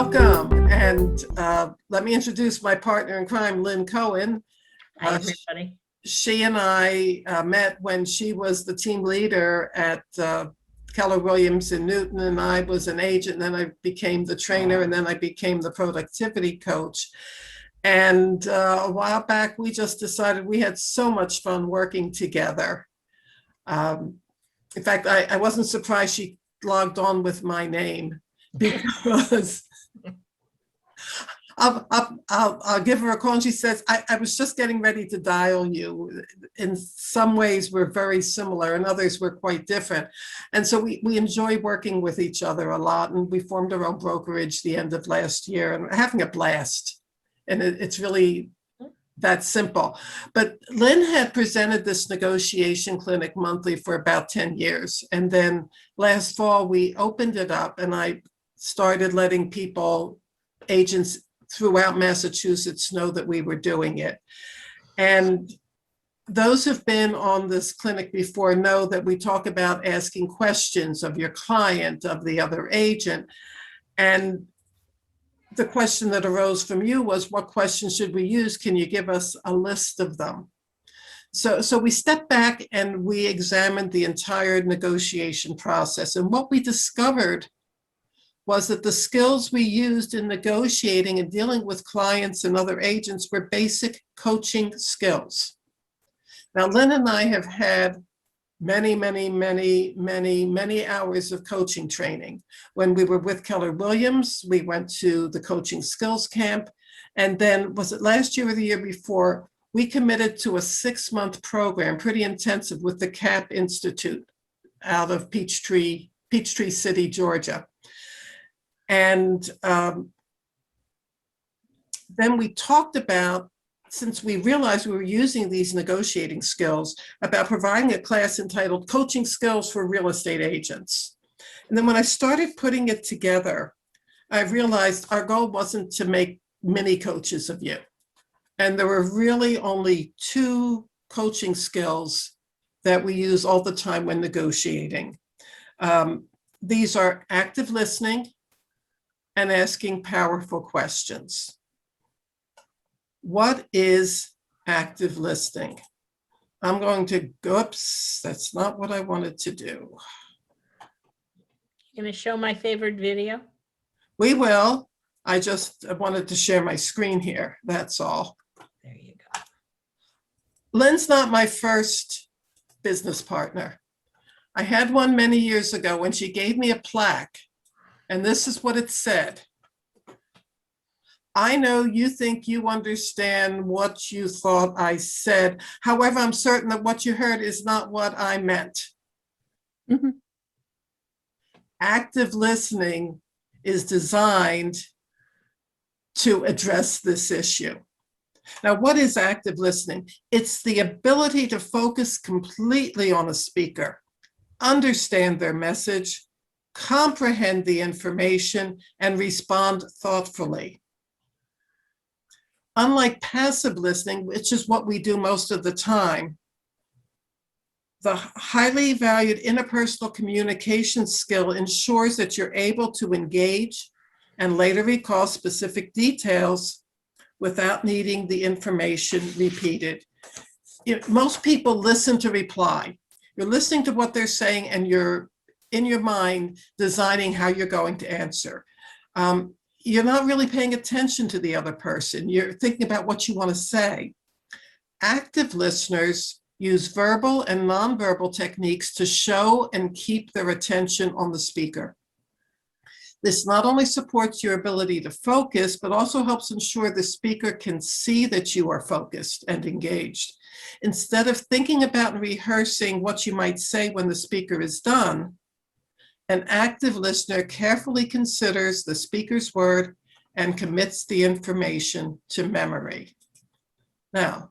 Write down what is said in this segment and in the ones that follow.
Welcome, and let me introduce my partner in crime, Lynn Cohen. Hi, everybody. She and I met when she was the team leader at Keller Williams in Newton, and I was an agent, and then I became the trainer, and then I became the productivity coach. And a while back, we just decided we had so much fun working together. In fact, I wasn't surprised she logged on with my name because I'll give her a call and she says, I was just getting ready to dial you. In some ways, we're very similar, and others we're quite different. And so we enjoy working with each other a lot, and we formed our own brokerage the end of last year and we're having a blast. And it's really that simple. But Lynn had presented this negotiation clinic monthly for about 10 years. And then last fall, we opened it up and I started letting people, agents throughout Massachusetts, know that we were doing it. And those who've been on this clinic before know that we talk about asking questions of your client, of the other agent. And the question that arose from you was, what questions should we use? Can you give us a list of them? So we stepped back and we examined the entire negotiation process. And what we discovered was that the skills we used in negotiating and dealing with clients and other agents were basic coaching skills. Now, Lynn and I have had many hours of coaching training. When we were with Keller Williams, we went to the coaching skills camp. And then, was it last year or the year before, we committed to a 6-month program, pretty intensive, with the CAP Institute out of Peachtree City, Georgia. And then we talked about, since we realized we were using these negotiating skills, about providing a class entitled Coaching Skills for Real Estate Agents. And then when I started putting it together, I realized our goal wasn't to make mini coaches of you. And there were really only 2 coaching skills that we use all the time when negotiating. These are active listening and asking powerful questions. What is active listening? I'm going to, oops, that's not what I wanted to do. Going to show my favorite video? We will. I just wanted to share my screen here, that's all. There you go. Lynn's not my first business partner. I had one many years ago when she gave me a plaque, and this is what it said. I know you think you understand what you thought I said. However, I'm certain that what you heard is not what I meant. Mm-hmm. Active listening is designed to address this issue. Now, what is active listening? It's the ability to focus completely on a speaker, understand their message, comprehend the information, and respond thoughtfully. Unlike passive listening, which is what we do most of the time, the highly valued interpersonal communication skill ensures that you're able to engage and later recall specific details without needing the information repeated. Most people listen to reply. You're listening to what they're saying and you're in your mind designing how you're going to answer. You're not really paying attention to the other person. You're thinking about what you want to say. Active listeners use verbal and nonverbal techniques to show and keep their attention on the speaker. This not only supports your ability to focus, but also helps ensure the speaker can see that you are focused and engaged. Instead of thinking about and rehearsing what you might say when the speaker is done, an active listener carefully considers the speaker's word and commits the information to memory. Now,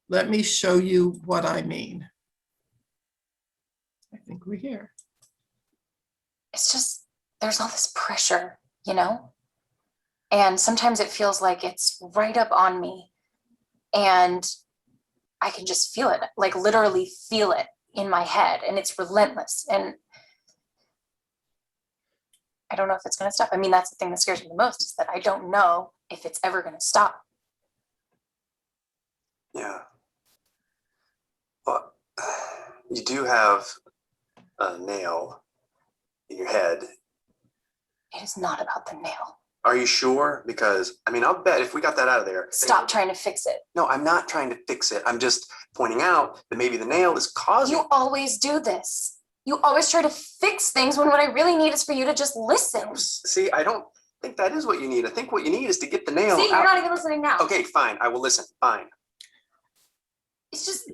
let me show you what I mean. I think we're here. It's just, there's all this pressure, you know? And sometimes it feels like it's right up on me and I can just feel it, like literally feel it in my head, and it's relentless. And I don't know if it's going to stop. I mean, that's the thing that scares me the most, is that I don't know if it's ever going to stop. Yeah. But you do have a nail in your head. It is not about the nail. Are you sure? Because, I mean, I'll bet if we got that out of there. Stop trying to fix it. No, I'm not trying to fix it. I'm just pointing out that maybe the nail is causing. You always do this. You always try to fix things when what I really need is for you to just listen. See, I don't think that is what you need. I think what you need is to get the nail See, you're out. not even listening now. Okay, fine. I will listen. Fine. It's just,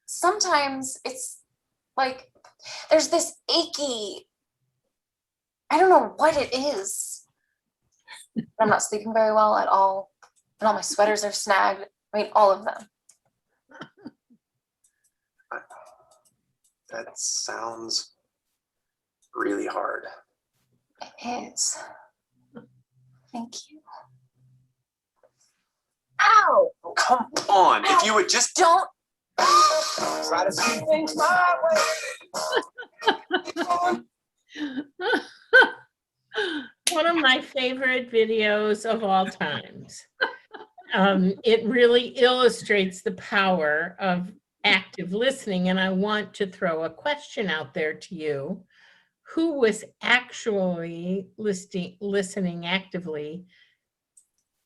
sometimes it's like, there's this achy, I don't know what it is. I'm not sleeping very well at all. And all my sweaters are snagged. I mean, all of them. That sounds really hard. It is. Thank you. Ow! Come on. If you would just Don't. try to see things my way. One of my favorite videos of all times. It really illustrates the power of active listening, and I want to throw a question out there to you. Who was actually listening actively,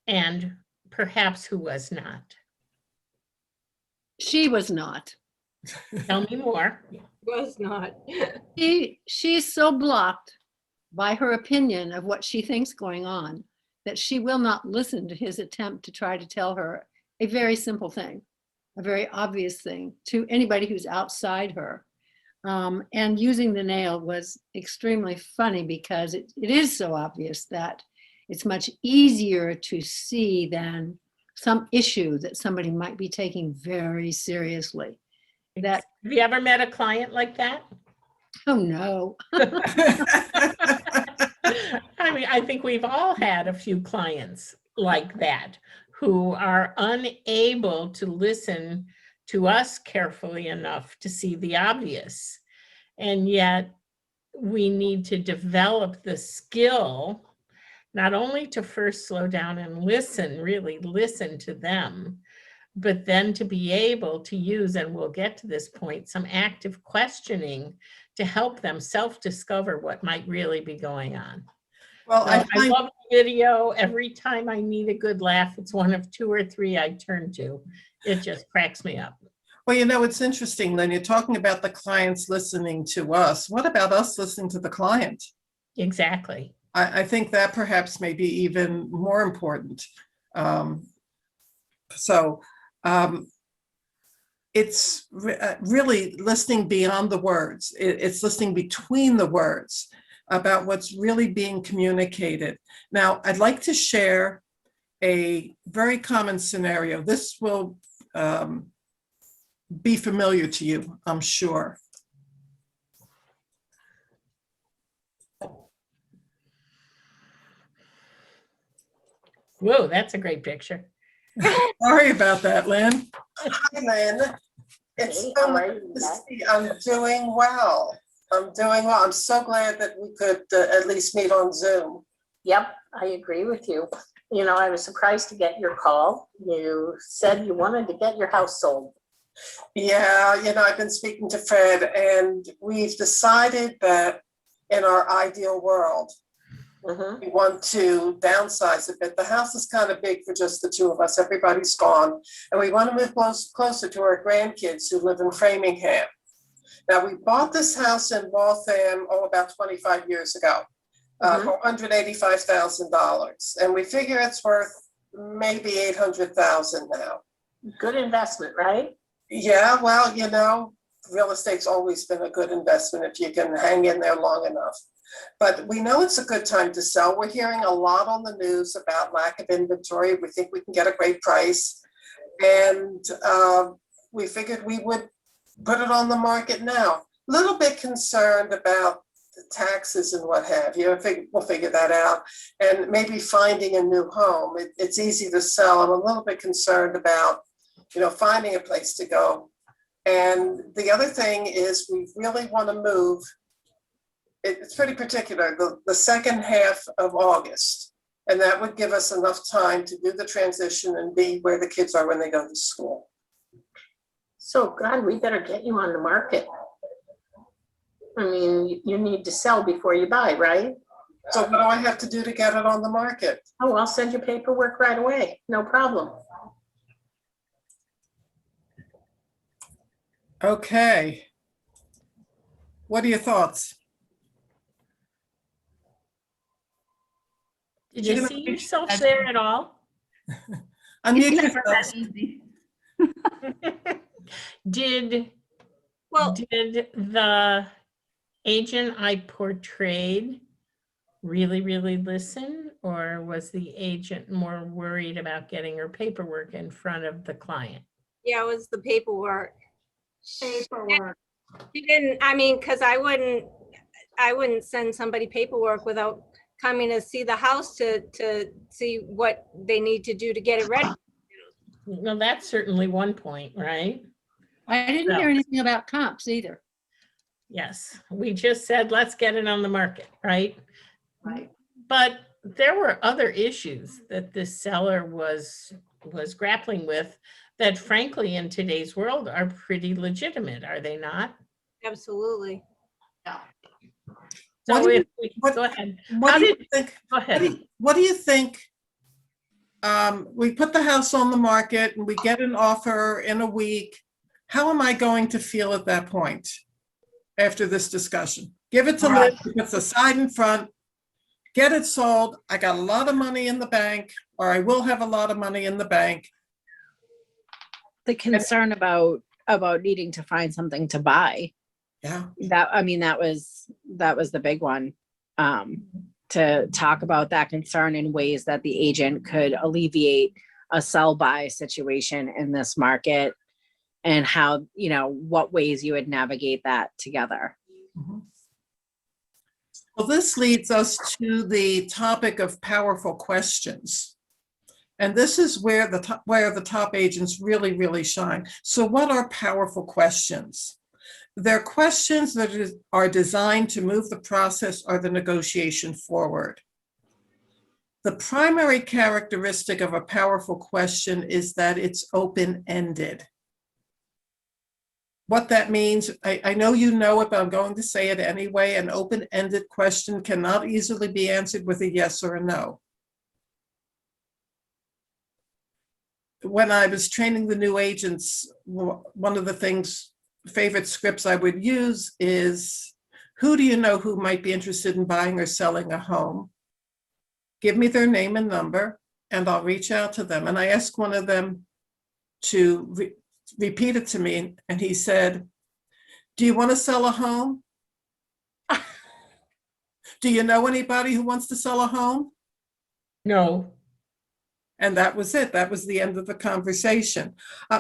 and perhaps who was not? She was not. Tell me more. Was not. She's so blocked by her opinion of what she thinks going on that she will not listen to his attempt to try to tell her a very simple thing, a very obvious thing to anybody who's outside her. And using the nail was extremely funny because it is so obvious that it's much easier to see than some issue that somebody might be taking very seriously. That, Have you ever met a client like that? oh no. I mean, I think we've all had a few clients like that who are unable to listen to us carefully enough to see the obvious. And yet we need to develop the skill, not only to first slow down and listen, really listen to them, but then to be able to use, and we'll get to this point, some active questioning to help them self-discover what might really be going on. Well, So I I find, love the video. Every time I need a good laugh, it's one of 2 or 3 I turn to. It just cracks me up. well, you know, it's interesting, Lynn, you're talking about the clients listening to us. What about us listening to the client? Exactly. I think that perhaps may be even more important. It's really listening beyond the words. It's listening between the words about what's really being communicated. Now, I'd like to share a very common scenario. This will be familiar to you, I'm sure. Whoa, that's a great picture. Sorry about that, Lynn. Hi, Lynn. It's Hey, so how nice are you, to Lynn? see. I'm doing well. I'm doing well. I'm so glad that we could at least meet on Zoom. Yep, I agree with you. You know, I was surprised to get your call. You said you wanted to get your house sold. Yeah, you know, I've been speaking to Fred, and we've decided that in our ideal world, Mhm. we want to downsize a bit. The house is kind of big for just the two of us. Everybody's gone. And we want to move closer to our grandkids who live in Framingham. Now, we bought this house in Waltham, about 25 years ago, for $185,000. And we figure it's worth maybe 800,000 now. Good investment, right? Yeah, well, you know, real estate's always been a good investment if you can hang in there long enough. But we know it's a good time to sell. We're hearing a lot on the news about lack of inventory. We think we can get a great price. And we figured we would put it on the market now. Little bit concerned about the taxes and what have you. We'll figure that out. And maybe finding a new home. It's easy to sell. I'm a little bit concerned about, you know, finding a place to go. And the other thing is we really want to move it's pretty particular, the second half of August. And that would give us enough time to do the transition and be where the kids are when they go to school. So God, we better get you on the market. I mean, you need to sell before you buy, right? So what do I have to do to get it on the market? Oh, I'll send you paperwork right away. No problem. Okay. What are your thoughts? Did You're you gonna see be- yourself there at all? Unmute Never yourself. that easy. Did Well, did the agent I portrayed really, really listen? Or was the agent more worried about getting her paperwork in front of the client? yeah, it was the paperwork. Paperwork. She didn't, I mean, because I wouldn't send somebody paperwork without coming to see the house to see what they need to do to get it ready. Well, that's certainly one point, right? I didn't hear anything about comps either. Yes, we just said, let's get it on the market, right? Right. But there were other issues that this seller was grappling with that frankly, in today's world, are pretty legitimate, are they not? Absolutely. What So do you- if we, what- go ahead, What How do you did- think? go ahead. What do you think? We put the house on the market and we get an offer in a week. How am I going to feel at that point after this discussion? Give it to Liz, put the side in front, get it sold. I got a lot of money in the bank, or I will have a lot of money in the bank. The concern about needing to find something to buy, Yeah, that, I mean, that was the big one. To talk about that concern in ways that the agent could alleviate a sell buy situation in this market, and how, you know, what ways you would navigate that together. well, this leads us to the topic of powerful questions. And this is where the top agents really, really shine. So what are powerful questions? They're questions that are designed to move the process or the negotiation forward. The primary characteristic of a powerful question is that it's open-ended. What that means, I know you know it, but I'm going to say it anyway. An open-ended question cannot easily be answered with a yes or a no. When I was training the new agents, one of the favorite scripts I would use is, who do you know who might be interested in buying or selling a home? Give me their name and number, and I'll reach out to them. And I asked one of them to repeat it to me, and he said, do you want to sell a home? Do you know anybody who wants to sell a home? No, And that was it. That was the end of the conversation.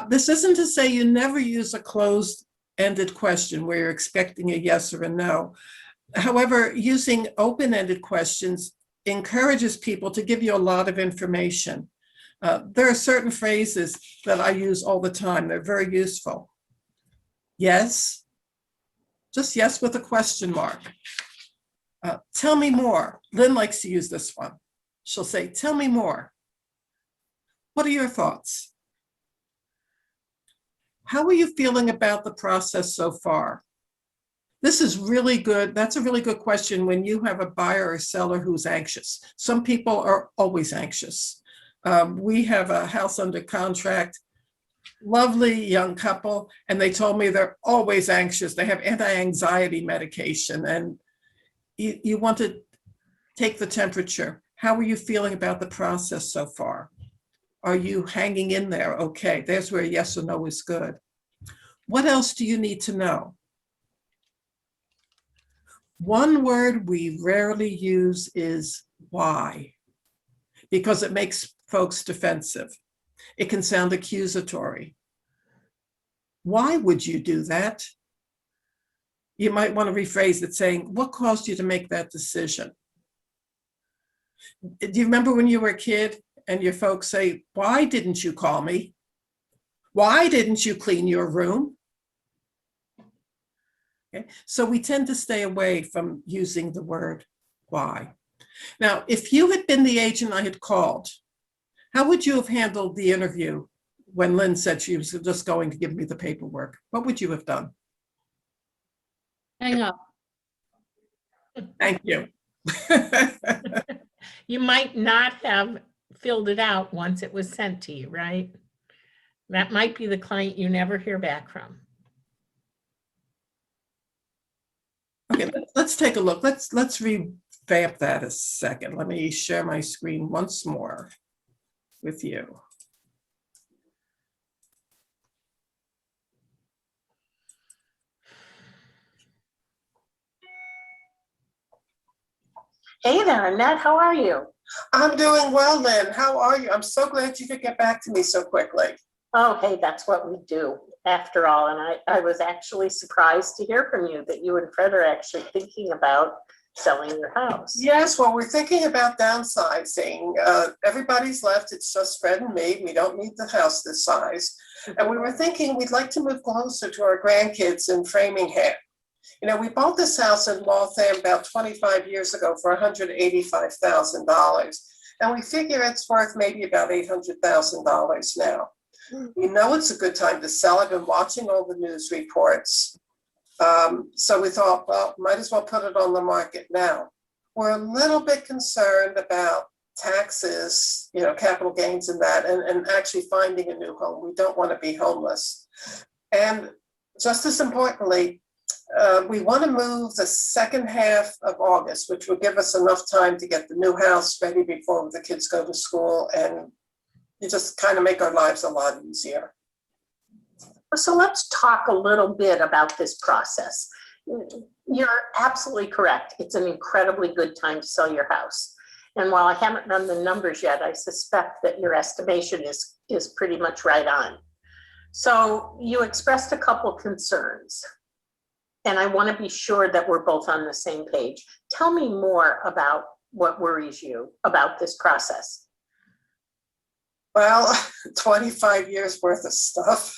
This isn't to say you never use a closed-ended question where you're expecting a yes or a no. However, using open-ended questions encourages people to give you a lot of information. There are certain phrases that I use all the time. They're very useful. Yes, just yes with a question mark. Tell me more. Lynn likes to use this one. She'll say, tell me more. What are your thoughts? How are you feeling about the process so far? This is really good. That's a really good question when you have a buyer or seller who's anxious. Some people are always anxious. We have a house under contract, lovely young couple, and they told me they're always anxious. They have anti-anxiety medication, and you want to take the temperature. How are you feeling about the process so far? Are you hanging in there? Okay, there's where yes or no is good. What else do you need to know? One word we rarely use is why, because it makes folks defensive. It can sound accusatory. Why would you do that? You might want to rephrase it saying, what caused you to make that decision? Do you remember when you were a kid and your folks say, why didn't you call me? Why didn't you clean your room? Okay, so we tend to stay away from using the word why. Now, if you had been the agent I had called, how would you have handled the interview when Lynn said she was just going to give me the paperwork? What would you have done? Hang up. Thank you. You might not have filled it out once it was sent to you, right? That might be the client you never hear back from. Okay, let's take a look. Let's revamp that a second. Let me share my screen once more with you. Hey there, Annette, how are you? I'm doing well, Lynn. How are you? I'm so glad you could get back to me so quickly. Oh, hey, that's what we do after all. And I was actually surprised to hear from you that you and Fred are actually thinking about selling your house. Yes, well, we're thinking about downsizing. Everybody's left. It's just Fred and me. We don't need the house this size. And we were thinking we'd like to move closer to our grandkids in Framingham. You know, we bought this house in Waltham about 25 years ago for $185,000. And we figure it's worth maybe about $800,000 now. We know it's a good time to sell. I've been watching all the news reports. So we thought, well, might as well put it on the market now. We're a little bit concerned about taxes, you know, capital gains and that, and actually finding a new home. We don't want to be homeless. And just as importantly, we want to move the second half of August, which will give us enough time to get the new house ready before the kids go to school, and you just kind of make our lives a lot easier. So let's talk a little bit about this process. You're absolutely correct. It's an incredibly good time to sell your house. And while I haven't run the numbers yet, I suspect that your estimation is pretty much right on. So you expressed a couple concerns, and I want to be sure that we're both on the same page. Tell me more about what worries you about this process. Well, 25 years worth of stuff.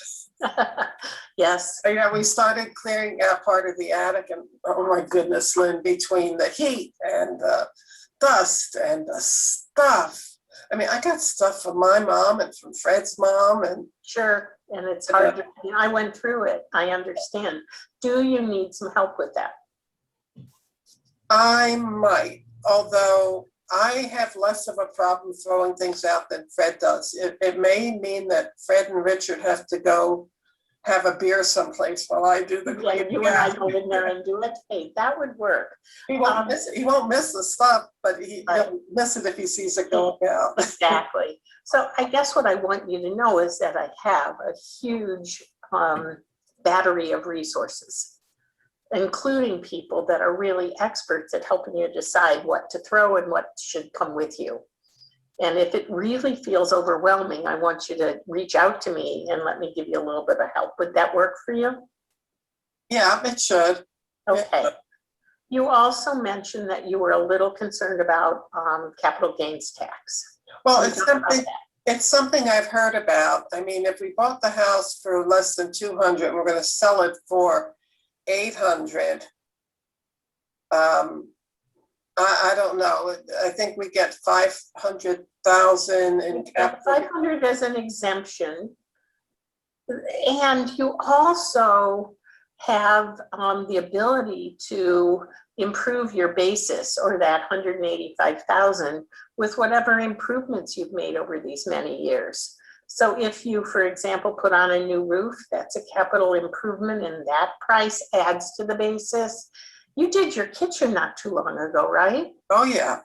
Yes. You know, we started clearing out part of the attic, and oh my goodness, Lynn, between the heat and the dust and the stuff. I mean, I got stuff from my mom and from Fred's mom, and Sure, and it's hard to, I went through it, I understand. Do you need some help with that? I might, although I have less of a problem throwing things out than Fred does. It may mean that Fred and Richard have to go have a beer someplace while I do the Yeah, cleaning you and I out. go in there and do it, hey, that would work. He won't miss it. He won't miss the stuff, but he'll miss it if he sees it going out. Exactly. So I guess what I want you to know is that I have a huge battery of resources, including people that are really experts at helping you decide what to throw and what should come with you. And if it really feels overwhelming, I want you to reach out to me and let me give you a little bit of help. Would that work for you? Yeah, it should. Okay. You also mentioned that you were a little concerned about capital gains tax. Well, Can you talk about that? it's something I've heard about. I mean, if we bought the house for less than 200, and we're going to sell it for 800. I don't know. I think we get 500,000 in capital. 500 as an exemption. And you also have the ability to improve your basis, or that 185,000, with whatever improvements you've made over these many years. So if you, for example, put on a new roof, that's a capital improvement, and that price adds to the basis. You did your kitchen not too long ago, right? Oh, yeah.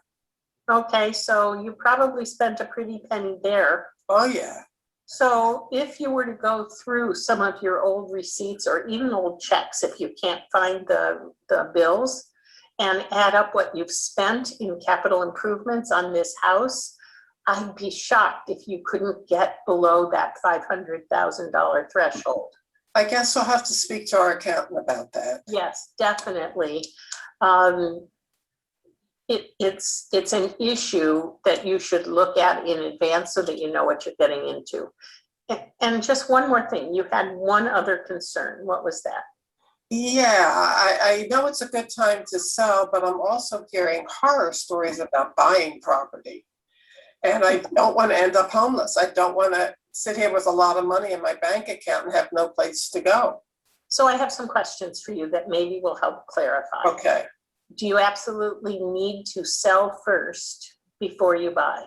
Okay, so you probably spent a pretty penny there. Oh, yeah. So if you were to go through some of your old receipts, or even old checks, if you can't find the bills, and add up what you've spent in capital improvements on this house, I'd be shocked if you couldn't get below that $500,000 threshold. I guess I'll have to speak to our accountant about that. Yes, definitely. It's an issue that you should look at in advance so that you know what you're getting into. And just one more thing, you had one other concern. What was that? Yeah, I know it's a good time to sell, but I'm also hearing horror stories about buying property. And I don't want to end up homeless. I don't want to sit here with a lot of money in my bank account and have no place to go. So I have some questions for you that maybe will help clarify. Okay, Do you absolutely need to sell first before you buy?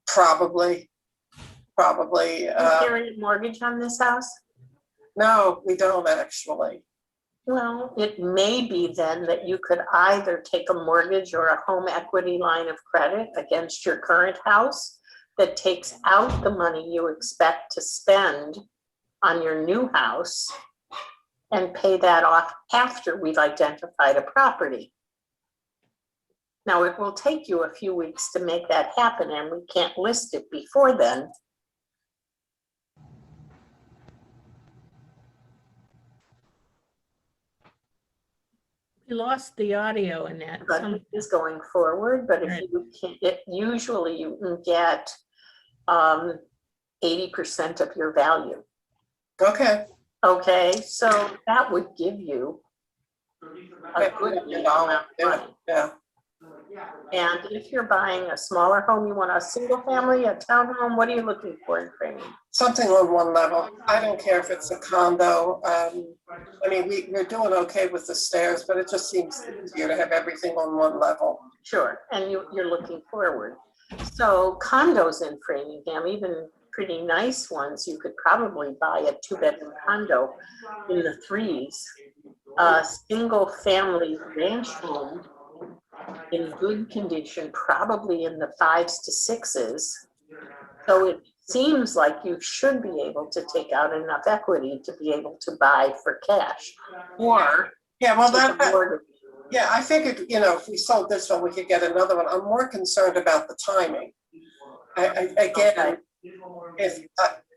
probably. Is there any mortgage on this house? No, we don't actually. Well, it may be then that you could either take a mortgage or a home equity line of credit against your current house that takes out the money you expect to spend on your new house and pay that off after we've identified a property. Now, it will take you a few weeks to make that happen, and we can't list it before then. We lost the audio in that. But it is going forward, but if Right. you can, usually you can get 80% of your value. Okay. Okay, so that would give you a good amount of money. Yeah, And if you're buying a smaller home, you want a single family, a townhome, what are you looking for in framing? something on one level. I don't care if it's a condo. I mean, we're doing okay with the stairs, but it just seems easier to have everything on one level. Sure, and you're looking forward. So condos in Framingham, even pretty nice ones, you could probably buy a 2-bedroom condo in the 3s. A single family ranch home in good condition, probably in the 5s to 6s. So it seems like you should be able to take out enough equity to be able to buy for cash. Or Yeah, well, take a that, mortgage. yeah, I figured, if we sold this one, we could get another one. I'm more concerned about the timing. Again, if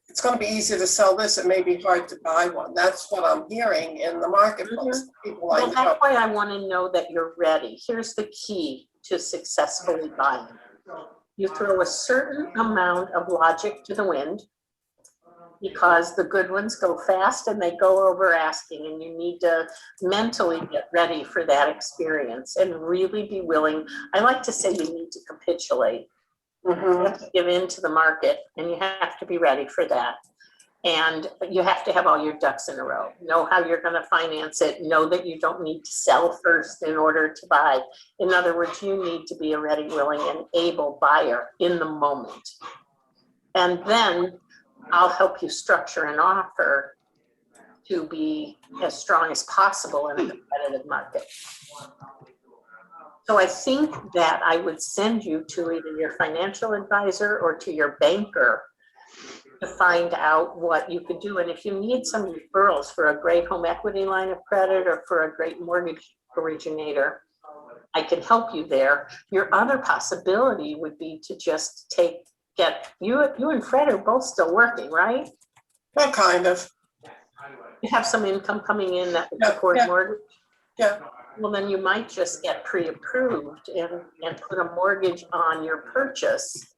it's going to be easier to sell this, it may be hard to buy one. That's what I'm hearing in the marketplace. People Well, like, that's why I want to know that you're ready. Here's the key to successfully buying. You throw a certain amount of logic to the wind, because the good ones go fast and they go over asking, and you need to mentally get ready for that experience and really be willing. I like to say you need to capitulate. You have to give in to the market, and you have to be ready for that. And you have to have all your ducks in a row. Know how you're going to finance it. Know that you don't need to sell first in order to buy. In other words, you need to be a ready, willing, and able buyer in the moment. And then I'll help you structure an offer to be as strong as possible in a competitive market. So I think that I would send you to either your financial advisor or to your banker to find out what you could do. And if you need some referrals for a great home equity line of credit or for a great mortgage originator, I can help you there. Your other possibility would be to just get you and Fred are both still working, right? well, kind of. You have some income coming in that would Yeah, support yeah. mortgage. Yeah, Well, then you might just get pre-approved and put a mortgage on your purchase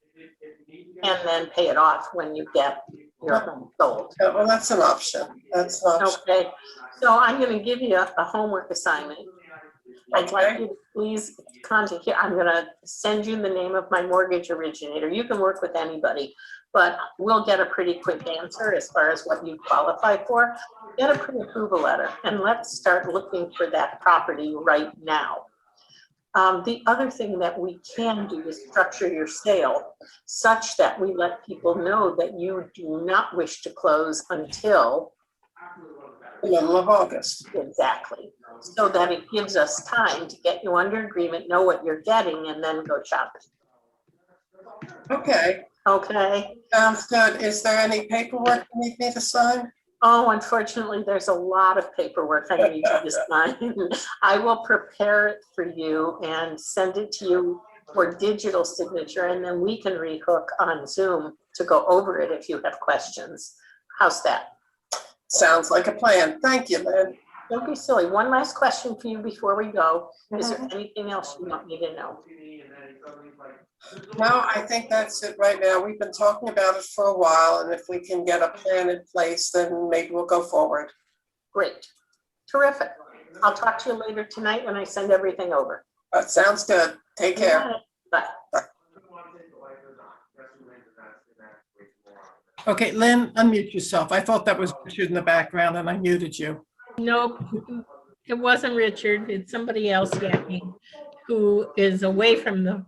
and then pay it off when you get your home sold. yeah, well, that's an option. That's an option. Okay, so I'm gonna give you a homework assignment. I'd like Okay. you to please contact here. I'm gonna send you the name of my mortgage originator. You can work with anybody, but we'll get a pretty quick answer as far as what you qualify for. Get a pre-approval letter and let's start looking for that property right now. The other thing that we can do is structure your sale such that we let people know that you do not wish to close until The middle of August. exactly. So that it gives us time to get you under agreement, know what you're getting, and then go shopping. Okay, Okay? sounds good. Is there any paperwork you need me to sign? Oh, unfortunately, there's a lot of paperwork I need you to sign. I will prepare it for you and send it to you for digital signature, and then we can rehook on Zoom to go over it if you have questions. How's that? Sounds like a plan. Thank you, Lynn. Don't be silly. One last question for you before we go. Is there anything else you want me to know? No, I think that's it right now. We've been talking about it for a while, and if we can get a plan in place, then maybe we'll go forward. Great. Terrific. I'll talk to you later tonight when I send everything over. Sounds good. Take care. Bye. Okay, Lynn, unmute yourself. I thought that was Richard in the background and I muted you. Nope, it wasn't Richard. It's somebody else yapping who is away from the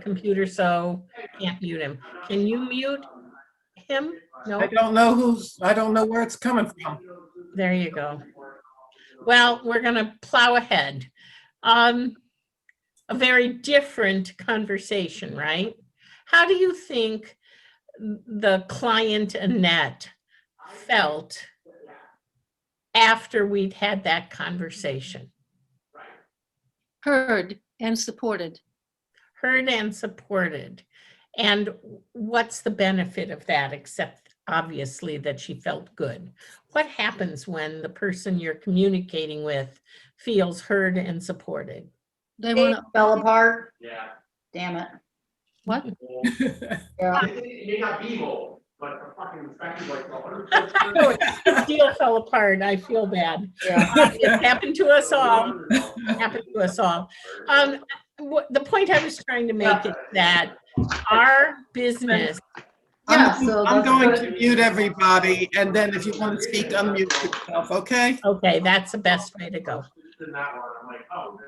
computer, so can't mute him. Can you mute him? No, I don't know where it's coming from. there you go. Well, we're gonna plow ahead. A very different conversation, right? How do you think the client Annette felt after we'd had that conversation? Heard and supported. Heard and supported. And what's the benefit of that, except obviously that she felt good? What happens when the person you're communicating with feels heard and supported? They want to, Fell apart. Yeah. Damn it. what? Yeah. It may not be evil, but the fucking fact is like 100%. The deal fell apart. I feel bad. Yeah. It happened to us all. It happened to us all. The point I was trying to make is that our business, Yeah, so I'm that's going good. to mute everybody, and then if you want to speak, unmute yourself, okay? okay, that's the best way to go. In that one, I'm like, oh.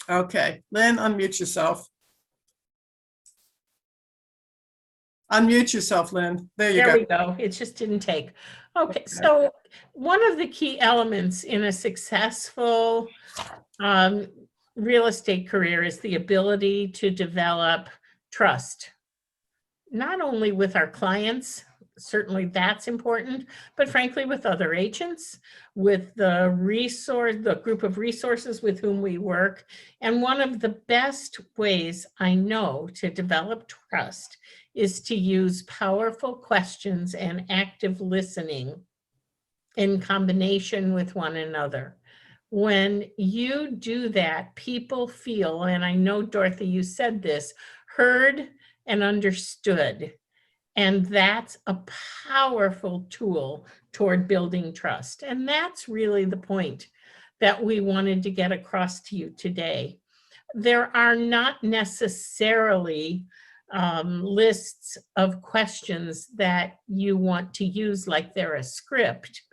Okay, Lynn, unmute yourself. Unmute yourself, Lynn. There you There go. we go. It just didn't take. Okay, so one of the key elements in a successful real estate career is the ability to develop trust, not only with our clients, certainly that's important, but frankly with other agents, with the group of resources with whom we work. And one of the best ways I know to develop trust is to use powerful questions and active listening in combination with one another. When you do that, people feel, and I know, Dorothy, you said this, heard and understood. And that's a powerful tool toward building trust. And that's really the point that we wanted to get across to you today. There are not necessarily lists of questions that you want to use like they're a script.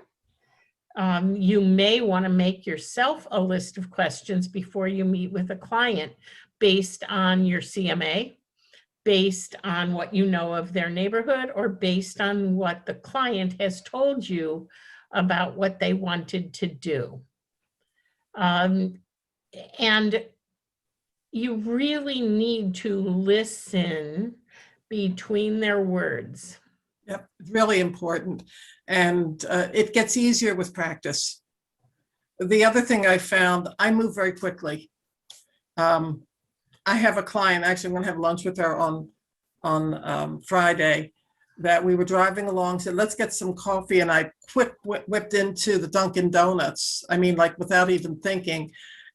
You may want to make yourself a list of questions before you meet with a client based on your CMA, based on what you know of their neighborhood, or based on what the client has told you about what they wanted to do. And you really need to listen between their words. Yep, really important. And it gets easier with practice. The other thing I found, I move very quickly. I have a client, actually I'm gonna have lunch with her on Friday, that we were driving along, said, let's get some coffee. And I whipped into the Dunkin' Donuts. I mean, like without even thinking.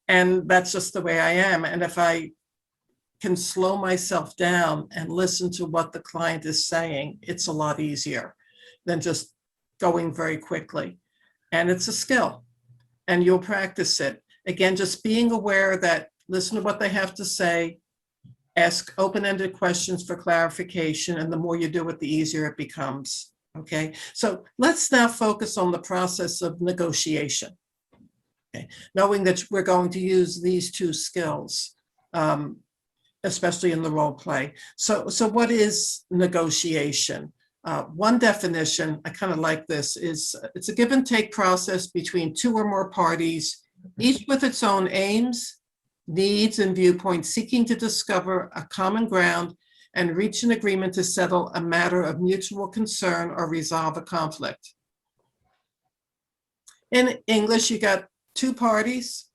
And that's just the way I am. And if I can slow myself down and listen to what the client is saying, it's a lot easier than just going very quickly. And it's a skill and you'll practice it. Again, just being aware that listen to what they have to say, ask open-ended questions for clarification, and the more you do it, the easier it becomes, okay? So let's now focus on the process of negotiation. Okay. Knowing that we're going to use these two skills, especially in the role play. So what is negotiation? One definition, I kind of like this, is it's a give and take process between two or more parties, each with its own aims, needs, and viewpoints, seeking to discover a common ground and reach an agreement to settle a matter of mutual concern or resolve a conflict. In English, you got two parties.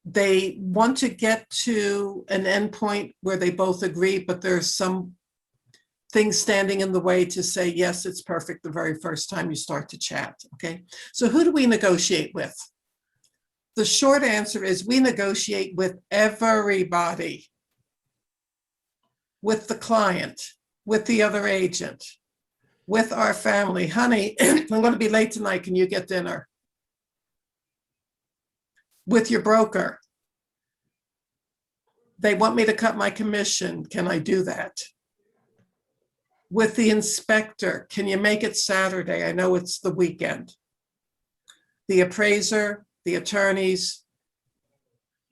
They want to get to an endpoint where they both agree, but there's some things standing in the way to say, yes, it's perfect the very first time you start to chat, okay? So who do we negotiate with? The short answer is we negotiate with everybody. With the client, with the other agent, with our family. Honey, I'm going to be late tonight. Can you get dinner? With your broker. They want me to cut my commission. Can I do that? With the inspector, can you make it Saturday? I know it's the weekend. The appraiser, the attorneys,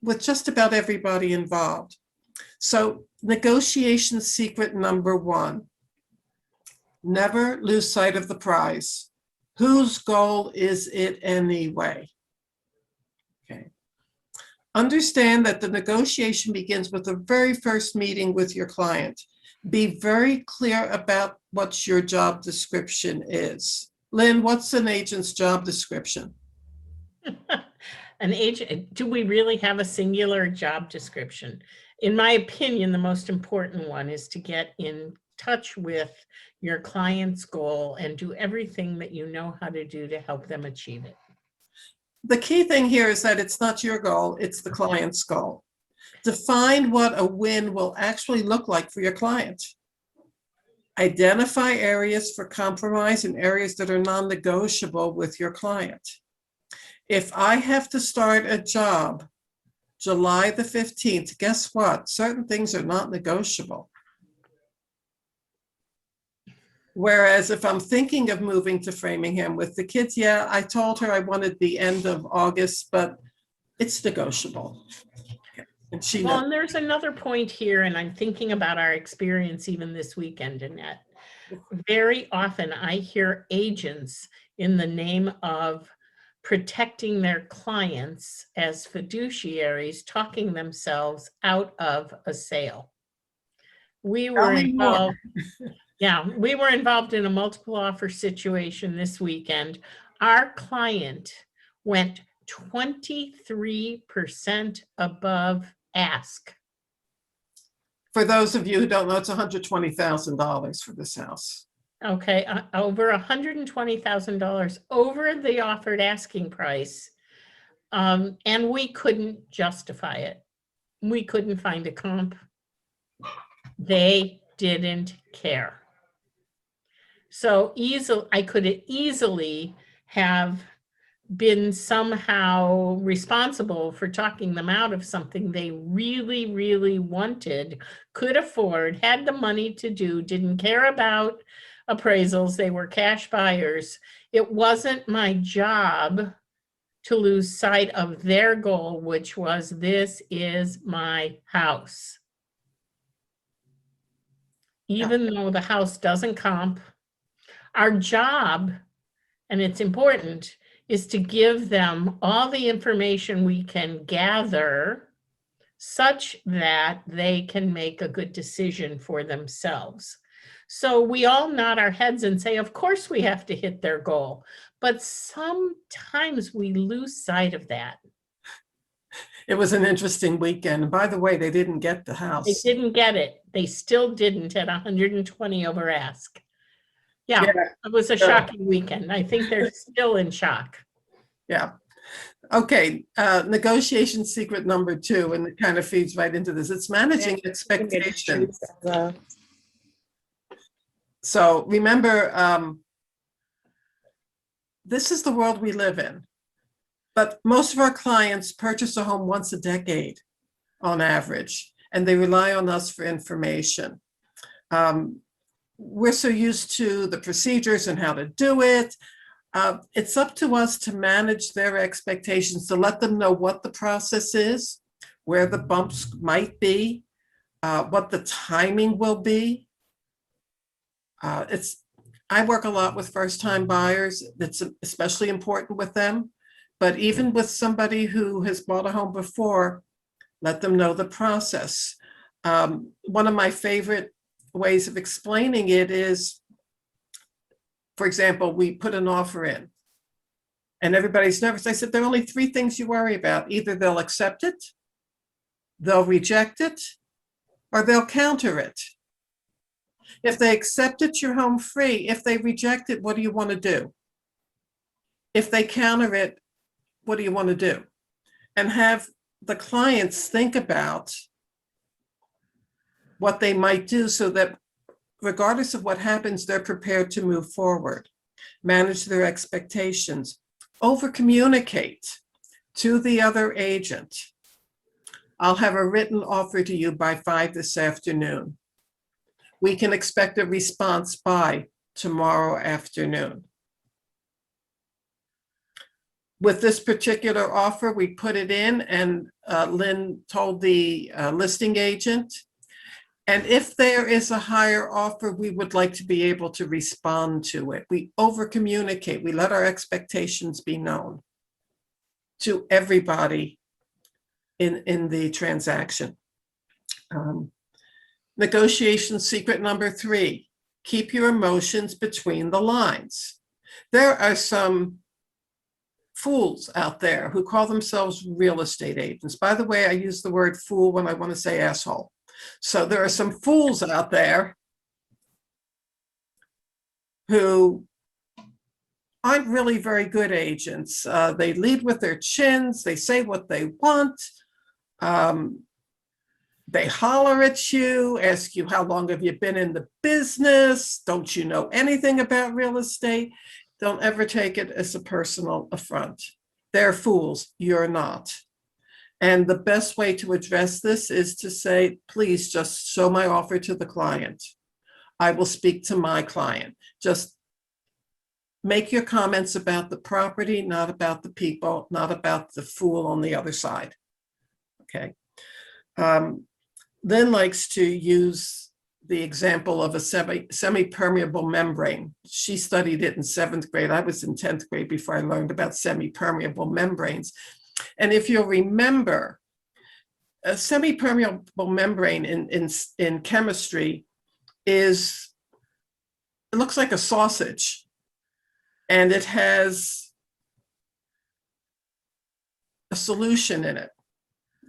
with just about everybody involved. So negotiation secret number one, never lose sight of the prize. Whose goal is it anyway? Okay. Understand that the negotiation begins with the very first meeting with your client. Be very clear about what your job description is. Lynn, what's an agent's job description? An agent, do we really have a singular job description? In my opinion, the most important one is to get in touch with your client's goal and do everything that you know how to do to help them achieve it. The key thing here is that it's not your goal, it's the client's goal. Define what a win will actually look like for your client. Identify areas for compromise and areas that are non-negotiable with your client. If I have to start a job July the 15th, guess what? Certain things are not negotiable. Whereas if I'm thinking of moving to Framingham with the kids, yeah, I told her I wanted the end of August, but it's negotiable. And she Well, knows. and there's another point here, and I'm thinking about our experience even this weekend, Annette. Very often I hear agents in the name of protecting their clients as fiduciaries talking themselves out of a sale. We were me more. involved. Yeah, we were involved in a multiple offer situation this weekend. Our client went 23% above ask. For those of you who don't know, it's $120,000 for this house. Okay, over $120,000 over the offered asking price. And we couldn't justify it. We couldn't find a comp. They didn't care. So I could easily have been somehow responsible for talking them out of something they really, really wanted, could afford, had the money to do, didn't care about appraisals. They were cash buyers. It wasn't my job to lose sight of their goal, which was, this is my house. Even though the house doesn't comp, our job, and it's important, is to give them all the information we can gather such that they can make a good decision for themselves. So we all nod our heads and say, of course we have to hit their goal, but sometimes we lose sight of that. It was an interesting weekend. And by the way, they didn't get the house. They didn't get it. They still didn't at 120 over ask. Yeah, it was a shocking weekend. I think they're still in shock. Yeah. Okay. Negotiation secret number two, and it kind of feeds right into this. It's managing expectations. So remember, this is the world we live in. But most of our clients purchase a home once a decade on average, and they rely on us for information. We're so used to the procedures and how to do it. It's up to us to manage their expectations, to let them know what the process is, where the bumps might be, what the timing will be. I work a lot with first-time buyers. It's especially important with them. But even with somebody who has bought a home before, let them know the process. One of my favorite ways of explaining it is, for example, we put an offer in and everybody's nervous. I said, there are only three things you worry about. Either they'll accept it, they'll reject it, or they'll counter it. If they accept it, you're home free. If they reject it, what do you want to do? If they counter it, what do you want to do? and have the clients think about what they might do so that regardless of what happens, they're prepared to move forward, manage their expectations, over-communicate to the other agent. I'll have a written offer to you by 5 this afternoon. We can expect a response by tomorrow afternoon. With this particular offer, we put it in and Lynn told the listing agent, and if there is a higher offer, we would like to be able to respond to it. We over-communicate, we let our expectations be known to everybody in the transaction. Negotiation secret number 3, keep your emotions between the lines. There are some fools out there who call themselves real estate agents. By the way, I use the word fool when I want to say asshole. So there are some fools out there who aren't really very good agents. They lead with their chins. They say what they want. They holler at you, ask you, how long have you been in the business? Don't you know anything about real estate? Don't ever take it as a personal affront. They're fools, you're not. And the best way to address this is to say, please just show my offer to the client. I will speak to my client. Just make your comments about the property, not about the people, not about the fool on the other side. Okay. Lynn likes to use the example of a semi-permeable membrane. She studied it in 7th grade. I was in 10th grade before I learned about semi-permeable membranes. And if you'll remember, a semi-permeable membrane in chemistry it looks like a sausage, and it has a solution in it,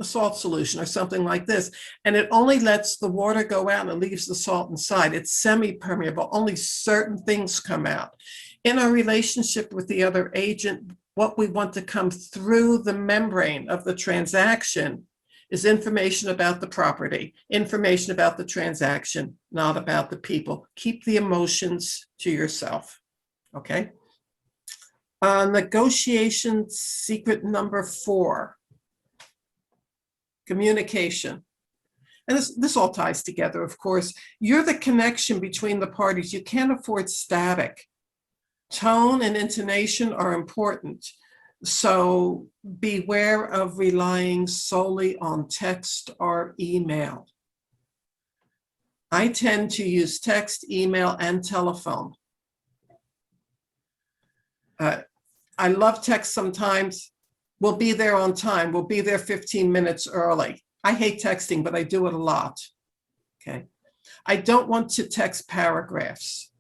a salt solution or something like this, and it only lets the water go out and leaves the salt inside. It's semi-permeable, only certain things come out. In our relationship with the other agent, what we want to come through the membrane of the transaction is information about the property, information about the transaction, not about the people. Keep the emotions to yourself, okay? Negotiation secret number 4, communication. And this all ties together, of course. You're the connection between the parties. You can't afford static. Tone and intonation are important. So beware of relying solely on text or email. I tend to use text, email, and telephone. I love text sometimes. We'll be there on time. We'll be there 15 minutes early. I hate texting, but I do it a lot. Okay. I don't want to text paragraphs.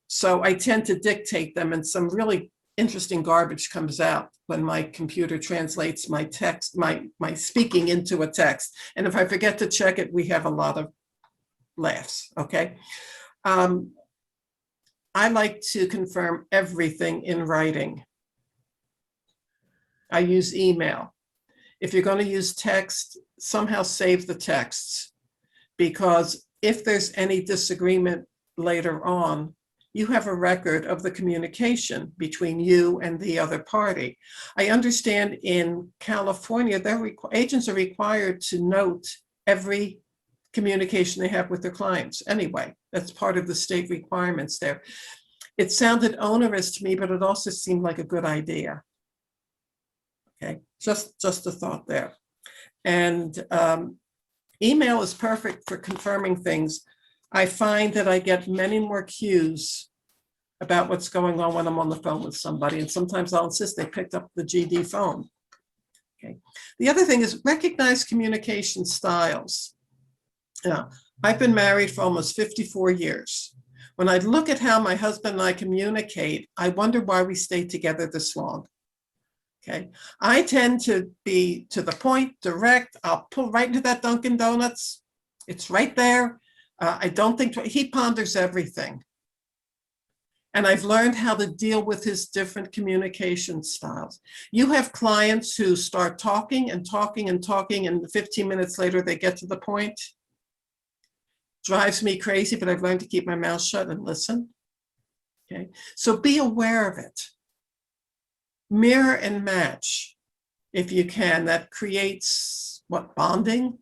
So I tend to dictate them, and some really interesting garbage comes out when my computer translates my text, my speaking into a text. And if I forget to check it, we have a lot of laughs, okay? I like to confirm everything in writing. I use email. If you're going to use text, somehow save the texts, because if there's any disagreement later on, you have a record of the communication between you and the other party. I understand in California, agents are required to note every communication they have with their clients anyway. That's part of the state requirements there. It sounded onerous to me, but it also seemed like a good idea. Okay, just a thought there. And email is perfect for confirming things. I find that I get many more cues about what's going on when I'm on the phone with somebody, and sometimes I'll insist they picked up the GD phone. Okay. The other thing is recognize communication styles. Now, I've been married for almost 54 years. When I look at how my husband and I communicate, I wonder why we stayed together this long. Okay, I tend to be to the point, direct. I'll pull right into that Dunkin' Donuts. It's right there. I don't think he ponders everything. And I've learned how to deal with his different communication styles. You have clients who start talking and talking and talking, and 15 minutes later they get to the point. Drives me crazy, but I've learned to keep my mouth shut and listen. Okay, so be aware of it. Mirror and match if you can. That creates what, bonding,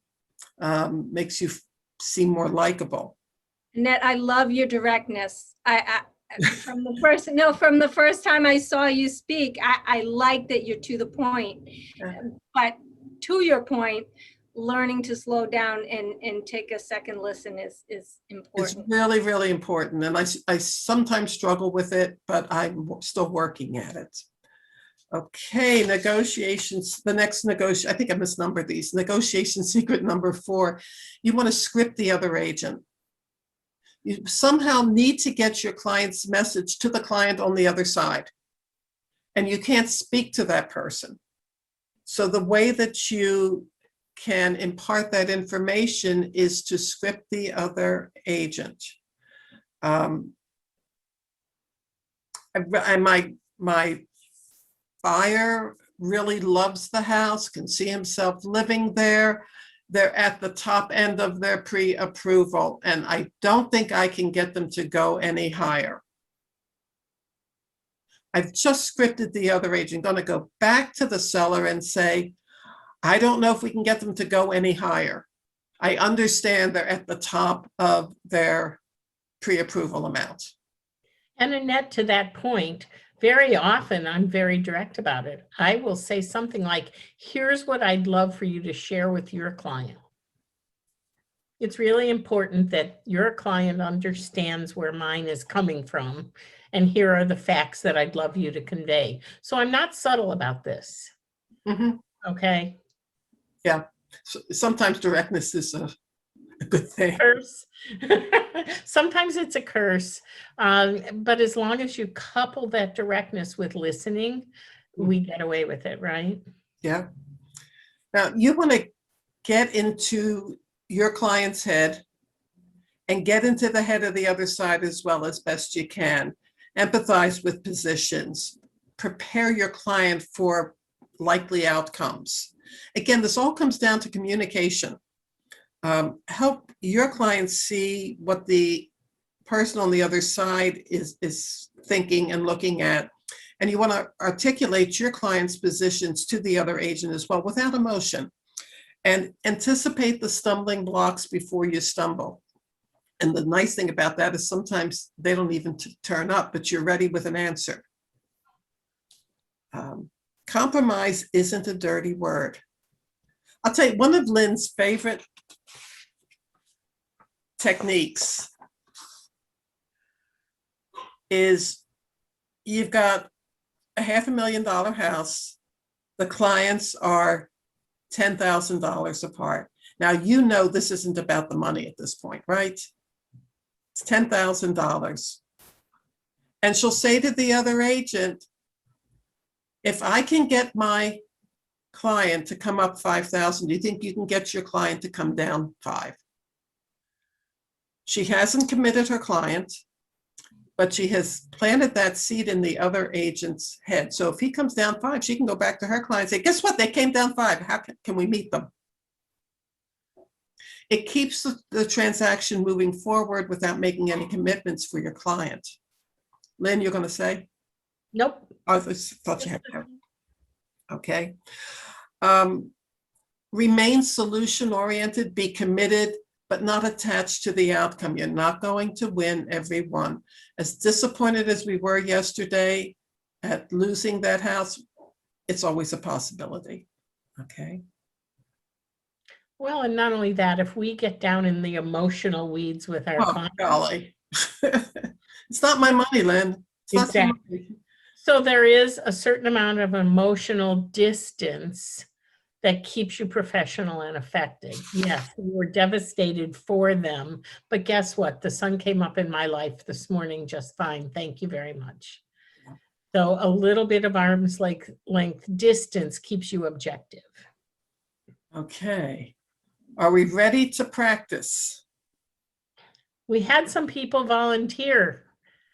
makes you seem more likable. Annette, I love your directness. From the first time I saw you speak, I like that you're to the point. Yeah. But to your point, learning to slow down and take a second listen is It's important. really, really important. And I sometimes struggle with it, but I'm still working at it. Okay, negotiations, the next negotiation, I think I misnumbered these. Negotiation secret number 4, you want to script the other agent. You somehow need to get your client's message to the client on the other side. And you can't speak to that person. So the way that you can impart that information is to script the other agent. My buyer really loves the house, can see himself living there. They're at the top end of their pre-approval, and I don't think I can get them to go any higher. I've just scripted the other agent, going to go back to the seller and say, I don't know if we can get them to go any higher. I understand they're at the top of their pre-approval amount. And Annette, to that point, very often I'm very direct about it. I will say something like, here's what I'd love for you to share with your client. It's really important that your client understands where mine is coming from. And here are the facts that I'd love you to convey. So I'm not subtle about this. Mhm. Okay. Yeah. So sometimes directness is a good thing. Curse. Sometimes it's a curse. But as long as you couple that directness with listening, we get away with it, right? Yeah. Now you want to get into your client's head and get into the head of the other side as well as best you can. Empathize with positions. Prepare your client for likely outcomes. Again, this all comes down to communication. Help your client see what the person on the other side is thinking and looking at. And you want to articulate your client's positions to the other agent as well without emotion. And anticipate the stumbling blocks before you stumble. And the nice thing about that is sometimes they don't even turn up, but you're ready with an answer. Compromise isn't a dirty word. I'll tell you, one of Lynn's favorite techniques is you've got a $500,000 house. The clients are $10,000 apart. Now, you know this isn't about the money at this point, right? It's $10,000. And she'll say to the other agent, if I can get my client to come up 5,000, do you think you can get your client to come down 5? She hasn't committed her client, but she has planted that seed in the other agent's head. So if he comes down 5, she can go back to her client and say, guess what? They came down 5. How can we meet them? It keeps the transaction moving forward without making any commitments for your client. Lynn, you're going to say? Nope. I thought you had to. Okay. Remain solution-oriented, be committed, but not attached to the outcome. You're not going to win every one. As disappointed as we were yesterday at losing that house, it's always a possibility. Okay. Well, and not only that, if we get down in the emotional weeds with our Oh, clients. golly. It's not my money, Lynn. It's not the Exactly. money. So there is a certain amount of emotional distance that keeps you professional and effective. Yes, we were devastated for them, but guess what? The sun came up in my life this morning just fine. Thank you very much. So a little bit of arm's length distance keeps you objective. Okay. Are we ready to practice? We had some people volunteer.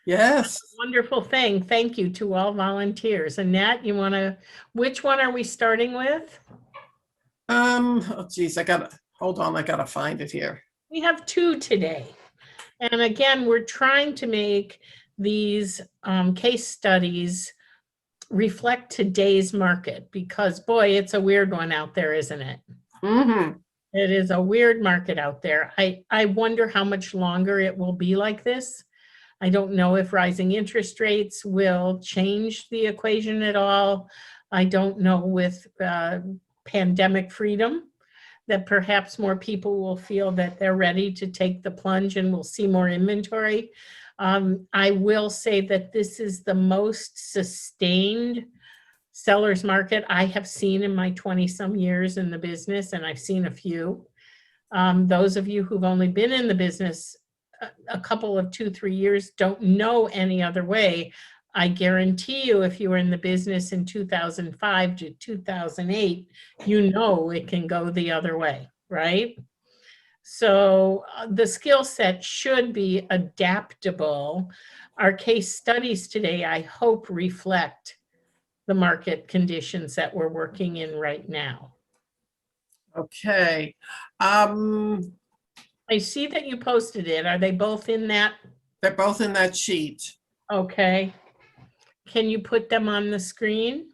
Yes. Wonderful thing. Thank you to all volunteers. Annette, you want to, which one are we starting with? Oh geez, hold on, I gotta find it here. We have two today. And again, we're trying to make these case studies reflect today's market because boy, it's a weird one out there, isn't it? Mm-hmm. It is a weird market out there. I wonder how much longer it will be like this. I don't know if rising interest rates will change the equation at all. I don't know with pandemic freedom that perhaps more people will feel that they're ready to take the plunge and we'll see more inventory. I will say that this is the most sustained seller's market I have seen in my 20-some years in the business, and I've seen a few. Those of you who've only been in the business a couple of 2-3 years don't know any other way. I guarantee you, if you were in the business in 2005 to 2008, you know it can go the other way, right? So the skill set should be adaptable. Our case studies today, I hope, reflect the market conditions that we're working in right now. Okay. I see that you posted it. Are they both in that? They're both in that sheet. Okay. Can you put them on the screen?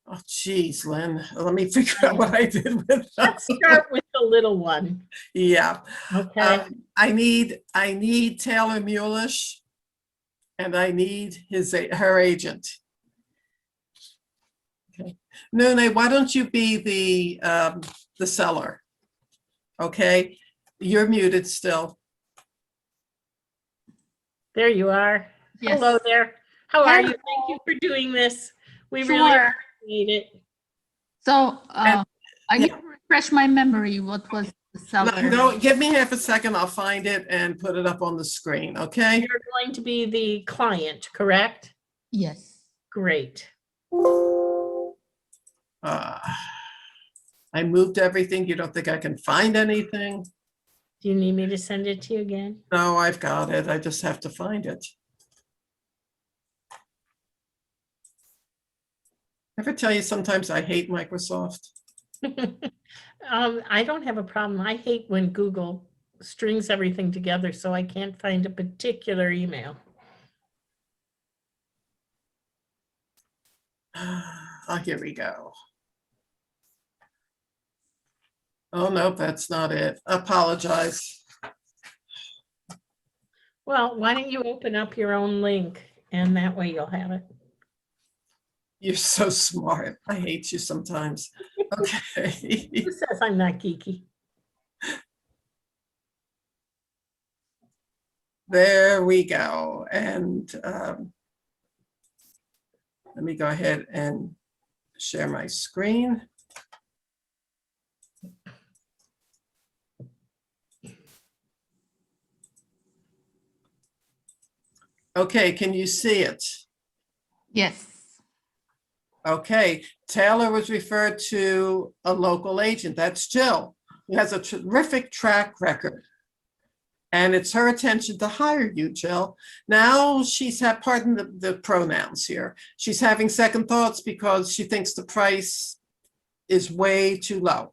Oh, geez, Lynn, let me figure out what I did with them. Let's start with the little one. Yeah. Okay. I need Taylor Mulish, and I need her agent. Okay. Nune, why don't you be the seller? Okay, you're muted still. There you are. Yes. Hello there. How are you? Hello. Thank you for doing this. We really Sure. appreciate it. So, I yeah. need to refresh my memory. What was the seller? No, give me half a second. I'll find it and put it up on the screen. Okay. You're going to be the client, correct? Yes. Great. I moved everything. You don't think I can find anything? Do you need me to send it to you again? No, I've got it. I just have to find it. Ever tell you sometimes I hate Microsoft? I don't have a problem. I hate when Google strings everything together, so I can't find a particular email. Oh, here we go. Oh, no, that's not it. Apologize. Well, why don't you open up your own link and that way you'll have it. You're so smart. I hate you sometimes. Okay. Who says I'm not geeky? There we go. And let me go ahead and share my screen. Okay, can you see it? Yes. Okay, Taylor was referred to a local agent. That's Jill, who has a terrific track record. And it's her intention to hire you, Jill. Now she's had, pardon the pronouns here, she's having second thoughts because she thinks the price is way too low,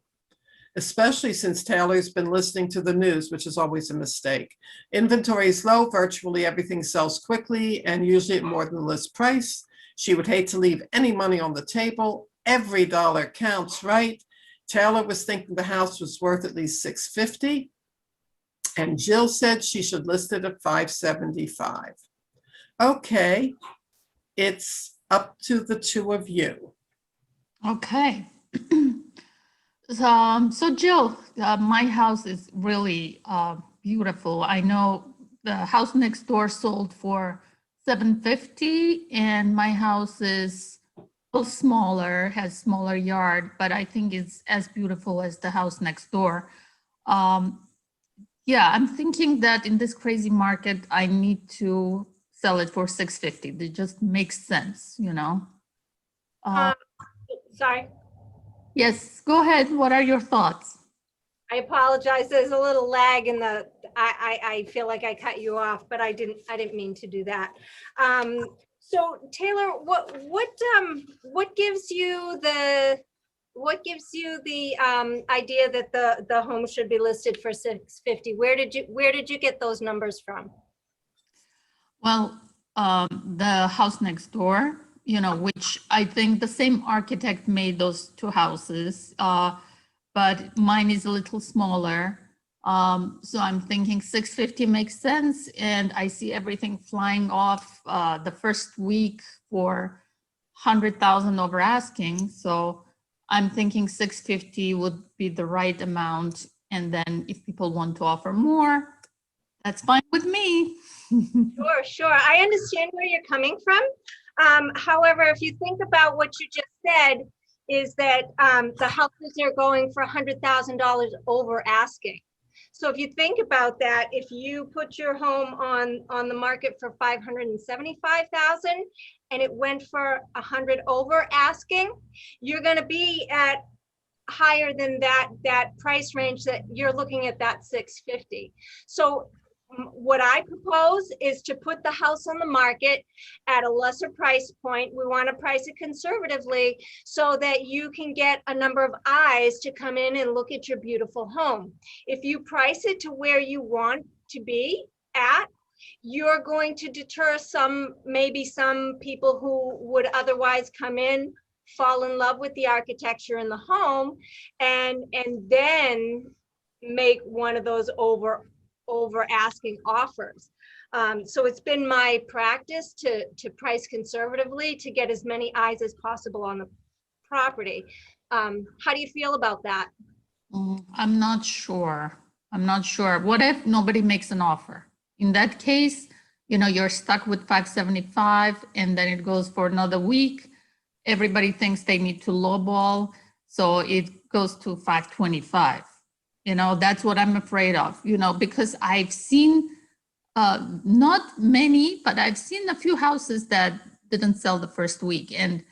especially since Taylor's been listening to the news, which is always a mistake. Inventory is low, virtually everything sells quickly and usually at more than the list price. She would hate to leave any money on the table. Every dollar counts, right? Taylor was thinking the house was worth at least $650. And Jill said she should list it at $575. Okay, it's up to the two of you. Okay. So Jill, my house is really beautiful. I know the house next door sold for $750 and my house is a little smaller, has smaller yard, but I think it's as beautiful as the house next door. Yeah, I'm thinking that in this crazy market, I need to sell it for $650. It just makes sense, you know? Sorry. Yes, go ahead. What are your thoughts? I apologize. There's a little lag in the, I feel like I cut you off, but I didn't mean to do that. So Taylor, what gives you the idea that the home should be listed for 650? Where did you get those numbers from? Well, the house next door, you know, which I think the same architect made those two houses, but mine is a little smaller. So I'm thinking 650 makes sense, and I see everything flying off the first week for 100,000 over asking. So I'm thinking 650 would be the right amount, and then if people want to offer more, that's fine with me. Sure. I understand where you're coming from. However, if you think about what you just said, is that the houses are going for $100,000 over asking. So if you think about that, if you put your home on the market for $575,000 and it went for 100 over asking, you're going to be at higher than that price range that you're looking at, that 650. So what I propose is to put the house on the market at a lesser price point. We want to price it conservatively so that you can get a number of eyes to come in and look at your beautiful home. If you price it to where you want to be at, you're going to deter maybe some people who would otherwise come in, fall in love with the architecture in the home, and then make one of those over asking offers. So it's been my practice to price conservatively to get as many eyes as possible on the property. How do you feel about that? I'm not sure. What if nobody makes an offer? In that case, you know, you're stuck with 575 and then it goes for another week. Everybody thinks they need to lowball, so it goes to 525. You know, that's what I'm afraid of, you know, because I've seen not many, but I've seen a few houses that didn't sell the first week. And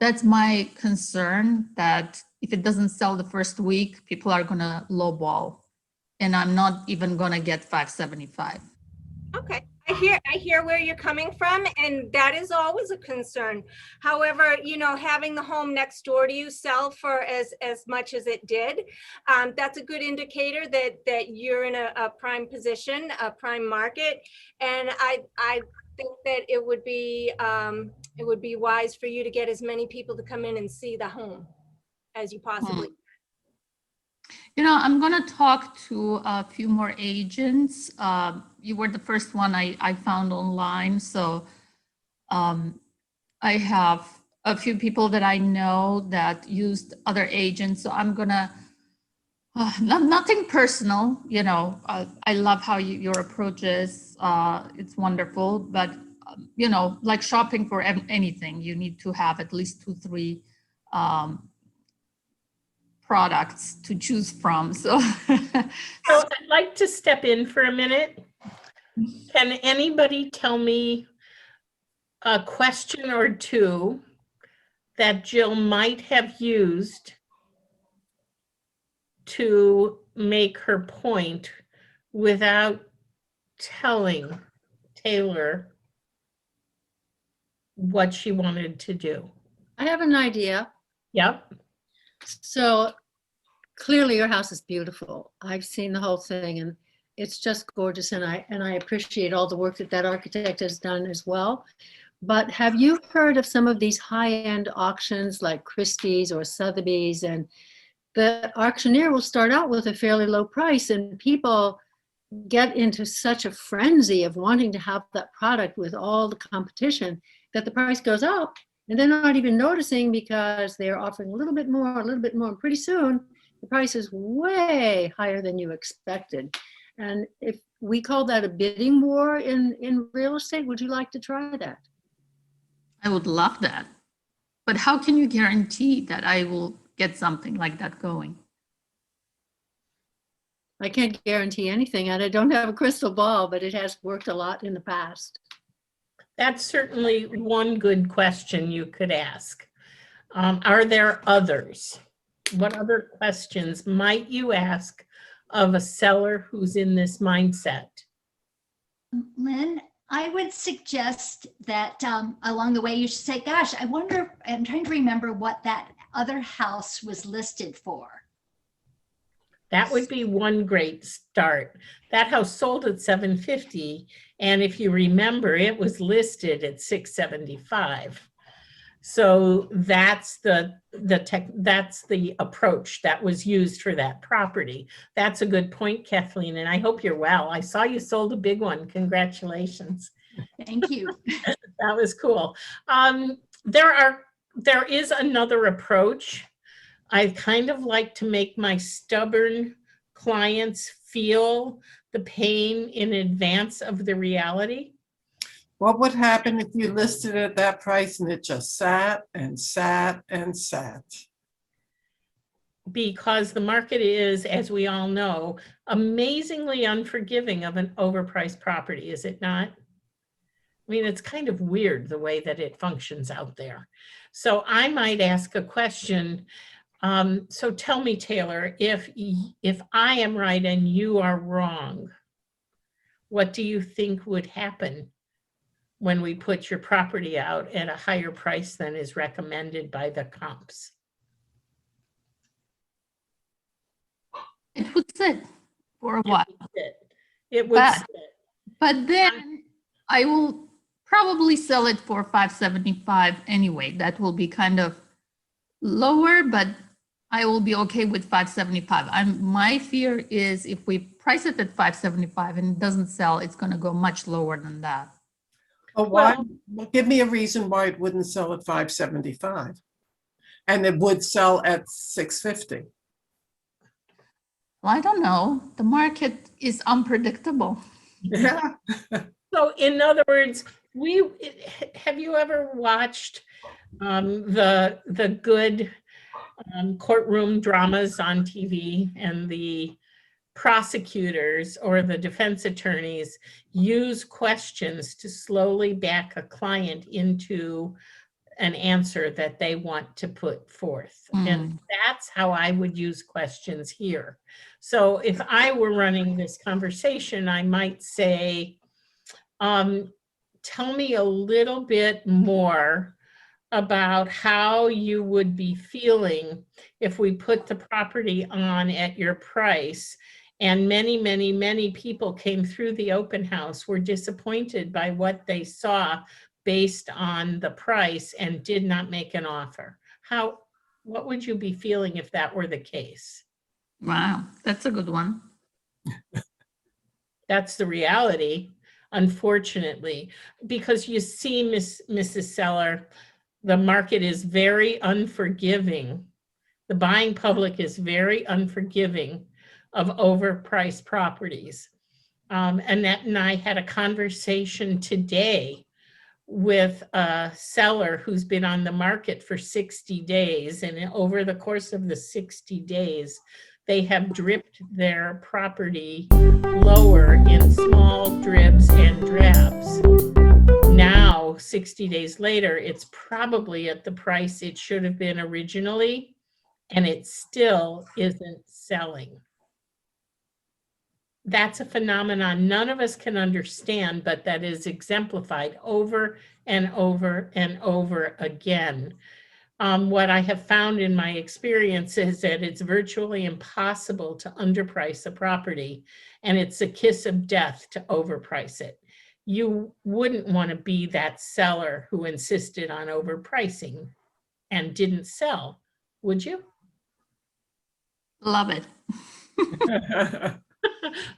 that's my concern, that if it doesn't sell the first week, people are going to lowball. And I'm not even going to get 575. Okay, I hear where you're coming from, and that is always a concern. However, you know, having the home next door to you sell for as much as it did, that's a good indicator that you're in a prime position, a prime market. And I think that it would be wise for you to get as many people to come in and see the home as you possibly can. You know, I'm going to talk to a few more agents. You were the first one I found online. So I have a few people that I know that used other agents. So I'm going to, nothing personal, you know, I love how your approach is. It's wonderful. But, you know, like shopping for anything, you need to have at least 2-3 products to choose from. So I'd like to step in for a minute. Can anybody tell me a question or two that Jill might have used to make her point without telling Taylor what she wanted to do? I have an idea. Yep. So clearly your house is beautiful. I've seen the whole thing and it's just gorgeous. And I appreciate all the work that architect has done as well. But have you heard of some of these high-end auctions like Christie's or Sotheby's? And the auctioneer will start out with a fairly low price and people get into such a frenzy of wanting to have that product with all the competition that the price goes up. And they're not even noticing because they're offering a little bit more, and pretty soon the price is way higher than you expected. And if we call that a bidding war in real estate, would you like to try that? I would love that. But how can you guarantee that I will get something like that going? I can't guarantee anything, and I don't have a crystal ball, but it has worked a lot in the past. That's certainly one good question you could ask. Are there others? What other questions might you ask of a seller who's in this mindset? Lynn, I would suggest that along the way, you should say, gosh, I wonder, I'm trying to remember what that other house was listed for. That would be one great start. That house sold at $750, and if you remember, it was listed at $675. So that's that's the approach that was used for that property. That's a good point, Kathleen, and I hope you're well. I saw you sold a big one. Congratulations. Thank you. That was cool. There is another approach. I kind of like to make my stubborn clients feel the pain in advance of the reality. What would happen if you listed it at that price and it just sat and sat and sat? Because the market is, as we all know, amazingly unforgiving of an overpriced property, is it not? I mean, it's kind of weird the way that it functions out there. So I might ask a question. So tell me, Taylor, if I am right and you are wrong, what do you think would happen when we put your property out at a higher price than is recommended by the comps? It would sit for a while. It would But- sit. But then I will probably sell it for $575 anyway. That will be kind of lower, but I will be okay with $575. My fear is if we price it at $575 and it doesn't sell, it's going to go much lower than that. Oh, why? Well, give me a reason why it wouldn't sell at $575 and it would sell at $650. Well, I don't know. The market is unpredictable. Yeah. So in other words, have you ever watched the good courtroom dramas on TV, and the prosecutors or the defense attorneys use questions to slowly back a client into an answer that they want to put forth? And that's how I would use questions here. So if I were running this conversation, I might say, tell me a little bit more about how you would be feeling if we put the property on at your price, and many people came through the open house, were disappointed by what they saw based on the price and did not make an offer. What would you be feeling if that were the case? Wow, that's a good one. That's the reality, unfortunately, because you see, Mrs. Seller, the market is very unforgiving. The buying public is very unforgiving of overpriced properties. Annette and I had a conversation today with a seller who's been on the market for 60 days. And over the course of the 60 days, they have dripped their property lower in small dribs and drabs. Now, 60 days later, it's probably at the price it should have been originally, and it still isn't selling. That's a phenomenon none of us can understand, but that is exemplified over and over and over again. What I have found in my experience is that it's virtually impossible to underprice a property, and it's a kiss of death to overprice it. You wouldn't want to be that seller who insisted on overpricing and didn't sell, would you? Love it.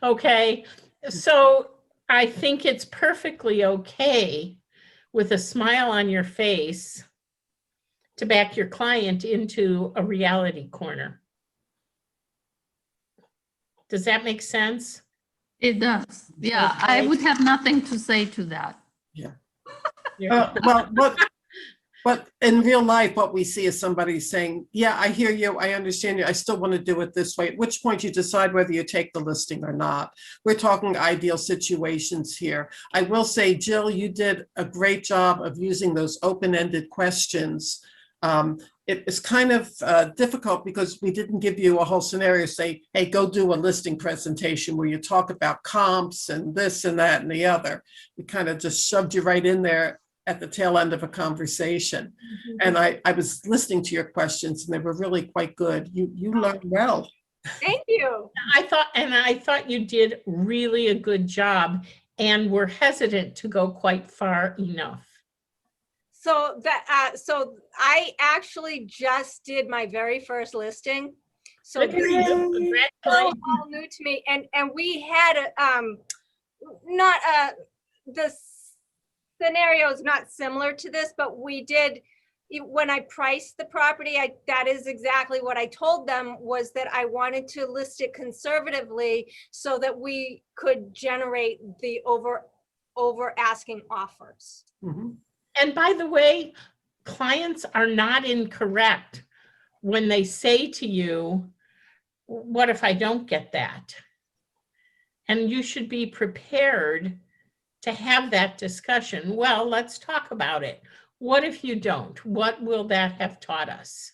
Okay, so I think it's perfectly okay with a smile on your face to back your client into a reality corner. Does that make sense? It does. Yeah, I would have nothing to say to that. Yeah. But in real life, what we see is somebody saying, yeah, I hear you, I understand you, I still want to do it this way, at which point you decide whether you take the listing or not. We're talking ideal situations here. I will say, Jill, you did a great job of using those open-ended questions it is kind of difficult because we didn't give you a whole scenario, say, hey, go do a listing presentation where you talk about comps and this and that and the other. We kind of just shoved you right in there at the tail end of a conversation. And I was listening to your questions and they were really quite good. You learned well. Thank you. I thought you did really a good job and were hesitant to go quite far enough. So that, so I actually just did my very first listing. So Look at this you. is all Congratulations. new to me. And we had, the scenario is not similar to this, but we did, when I priced the property, that is exactly what I told them, was that I wanted to list it conservatively so that we could generate the over asking offers. Mhm. And by the way, clients are not incorrect when they say to you, what if I don't get that? And you should be prepared to have that discussion. Well, let's talk about it. What if you don't? What will that have taught us?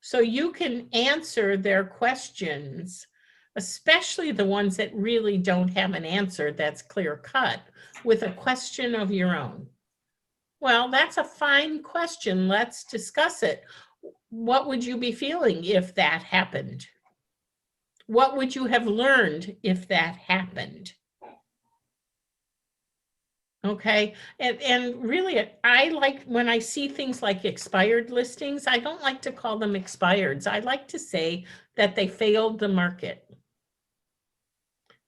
So you can answer their questions, especially the ones that really don't have an answer that's clear cut, with a question of your own. Well, that's a fine question. Let's discuss it. What would you be feeling if that happened? What would you have learned if that happened? Okay, and really, I like when I see things like expired listings, I don't like to call them expireds. I like to say that they failed the market.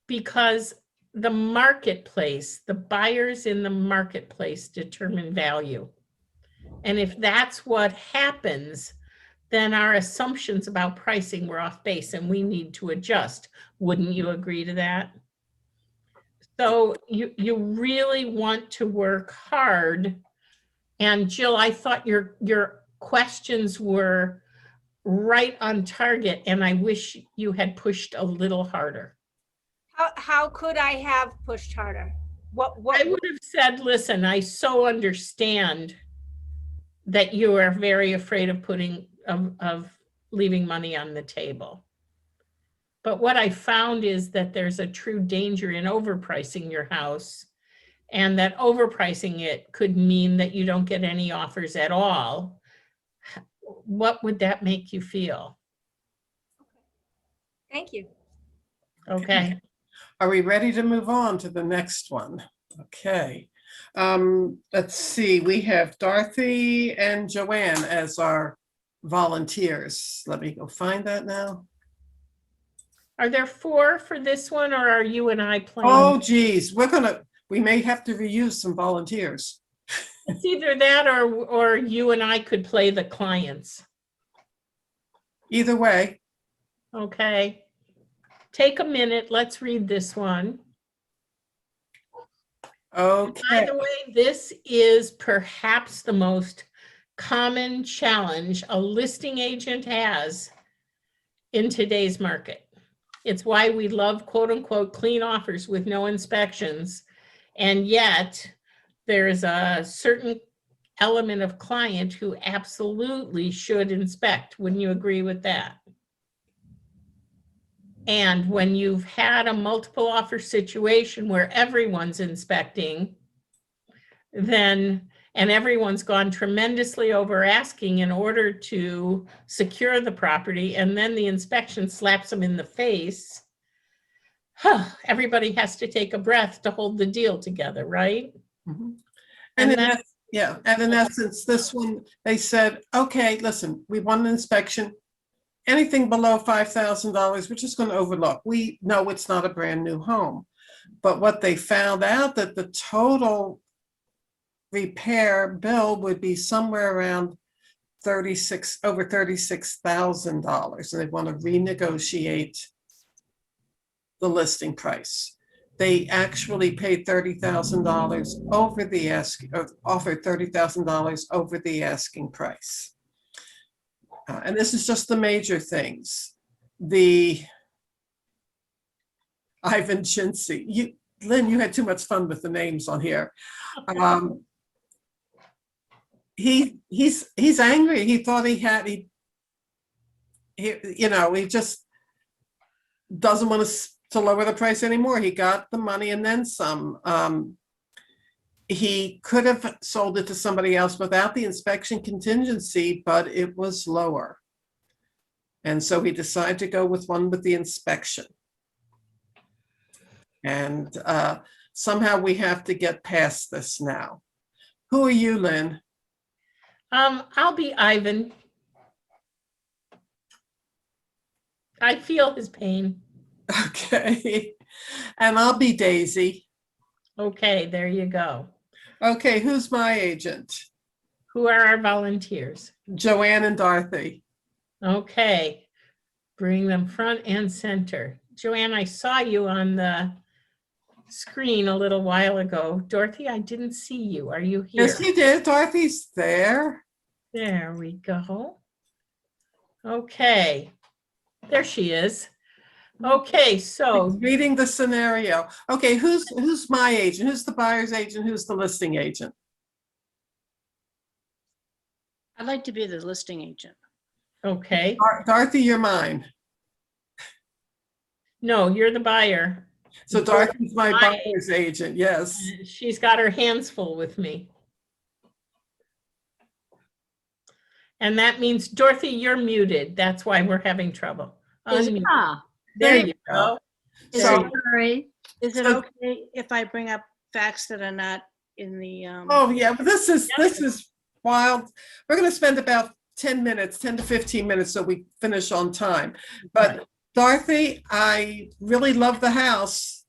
Because the marketplace, the buyers in the marketplace determine value. And if that's what happens, then our assumptions about pricing were off base and we need to adjust. Wouldn't you agree to that? So you really want to work hard. And Jill, I thought your questions were right on target and I wish you had pushed a little harder. How could I have pushed harder? What I would have said, listen, I so understand that you are very afraid of of leaving money on the table. But what I found is that there's a true danger in overpricing your house, and that overpricing it could mean that you don't get any offers at all. What would that make you feel? Thank you. Okay. Are we ready to move on to the next one? Okay. Let's see, we have Dorothy and Joanne as our volunteers. Let me go find that now. Are there 4 for this one, or are you and I playing? Oh, geez, we may have to reuse some volunteers. It's either that or you and I could play the clients. Either way. Okay. Take a minute. Let's read this one. Okay. By the way, this is perhaps the most common challenge a listing agent has in today's market. It's why we love quote unquote clean offers with no inspections. And yet there's a certain element of client who absolutely should inspect. Wouldn't you agree with that? And when you've had a multiple offer situation where everyone's inspecting, then, and everyone's gone tremendously over asking in order to secure the property, and then the inspection slaps them in the face, everybody has to take a breath to hold the deal together, right? Mm-hmm. And And in essence, this one, they said, okay, listen, we want an inspection. Anything below $5,000, we're just going to overlook. We know it's not a brand new home. But what they found out that the total repair bill would be somewhere around over $36,000. And they want to renegotiate the listing price. They actually paid $30,000 over the asking, offered $30,000 over the asking price. And this is just the major things. The Ivan Chintzy. Lynn, you had too much fun with the names on here. he's angry. He thought he he just doesn't want to lower the price anymore. He got the money and then some. He could have sold it to somebody else without the inspection contingency, but it was lower. And so he decided to go with one with the inspection. And somehow we have to get past this now. Who are you, Lynn? I'll be Ivan. I feel his pain. Okay. And I'll be Daisy. Okay, there you go. Okay, who's my agent? Who are our volunteers? Joanne and Dorothy. Okay, bring them front and center. Joanne, I saw you on the screen a little while ago. Dorothy, I didn't see you. Are you here? Yes, you did. Dorothy's there. There we go. Okay, there she is. Okay, so Reading the scenario. Okay, who's my agent? Who's the buyer's agent? Who's the listing agent? I'd like to be the listing agent. okay, Dorothy, you're mine. no, you're the buyer. So Dorothy's my My- buyer's agent, yes. She's got her hands full with me. And that means, Dorothy, you're muted. That's why we're having trouble. Unmute. Ah, There you go. Is So- it- sorry. Is it So- okay if I bring up facts that are not in the, Oh, yeah, but this is wild. We're gonna spend about 10 to 15 minutes so we finish on time. But Dorothy, I really love the house.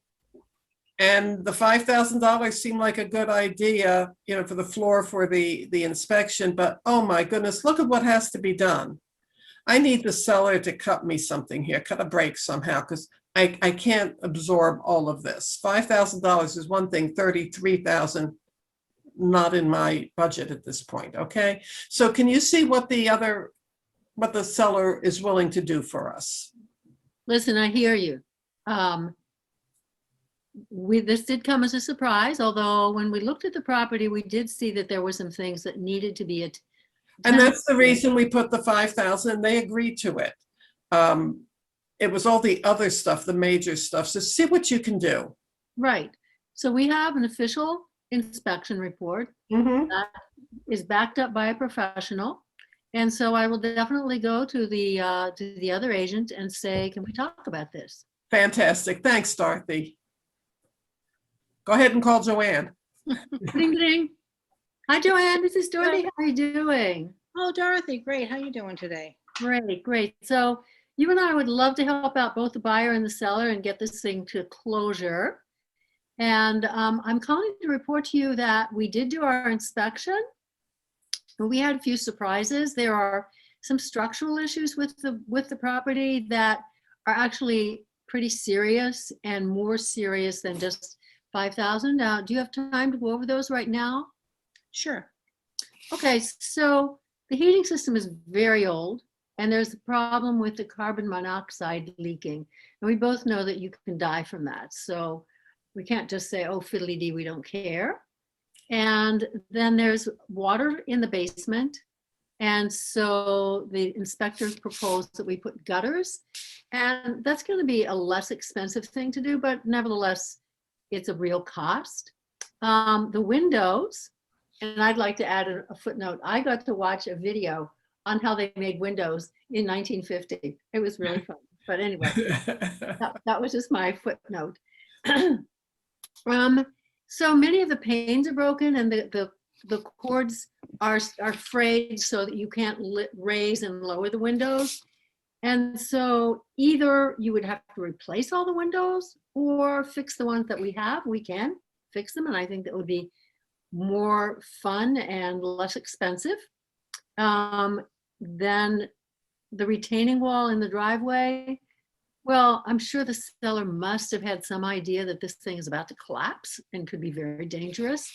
And the $5,000 seemed like a good idea, for the floor for the inspection, but oh my goodness, look at what has to be done. I need the seller to cut me something here, cut a break somehow, because I can't absorb all of this. $5,000 is one thing, 33,000 not in my budget at this point, okay? So can you see what the seller is willing to do for us? Listen, I hear you. This did come as a surprise, although when we looked at the property, we did see that there were some things that needed to be And that's the reason we put the 5,000, and they agreed to it. It was all the other stuff, the major stuff. So see what you can do. Right. So we have an official inspection report Mhm. that is backed up by a professional. And so I will definitely go to the other agent and say, can we talk about this? Fantastic. Thanks, Dorothy. Go ahead and call Joanne. Ding, ding. Hi, Joanne. This is Dorothy. How are you doing? oh, Dorothy, great. How you doing today? Great, great. So you and I would love to help out both the buyer and the seller and get this thing to closure. And I'm calling to report to you that we did do our inspection, but we had a few surprises. There are some structural issues with the property that are actually pretty serious and more serious than just 5,000. Now, do you have time to go over those right now? Sure. Okay, so the heating system is very old and there's a problem with the carbon monoxide leaking. And we both know that you can die from that. So we can't just say, oh, fiddly-dee, we don't care. And then there's water in the basement. And so the inspectors proposed that we put gutters. And that's going to be a less expensive thing to do, but nevertheless, it's a real cost. The windows, and I'd like to add a footnote. I got to watch a video on how they made windows in 1950. It was really fun. But anyway, that was just my footnote. So many of the panes are broken and the cords are frayed so that you can't raise and lower the windows. And so either you would have to replace all the windows or fix the ones that we have. We can fix them, and I think that would be more fun and less expensive. Then the retaining wall in the driveway, well, I'm sure the seller must have had some idea that this thing is about to collapse and could be very dangerous.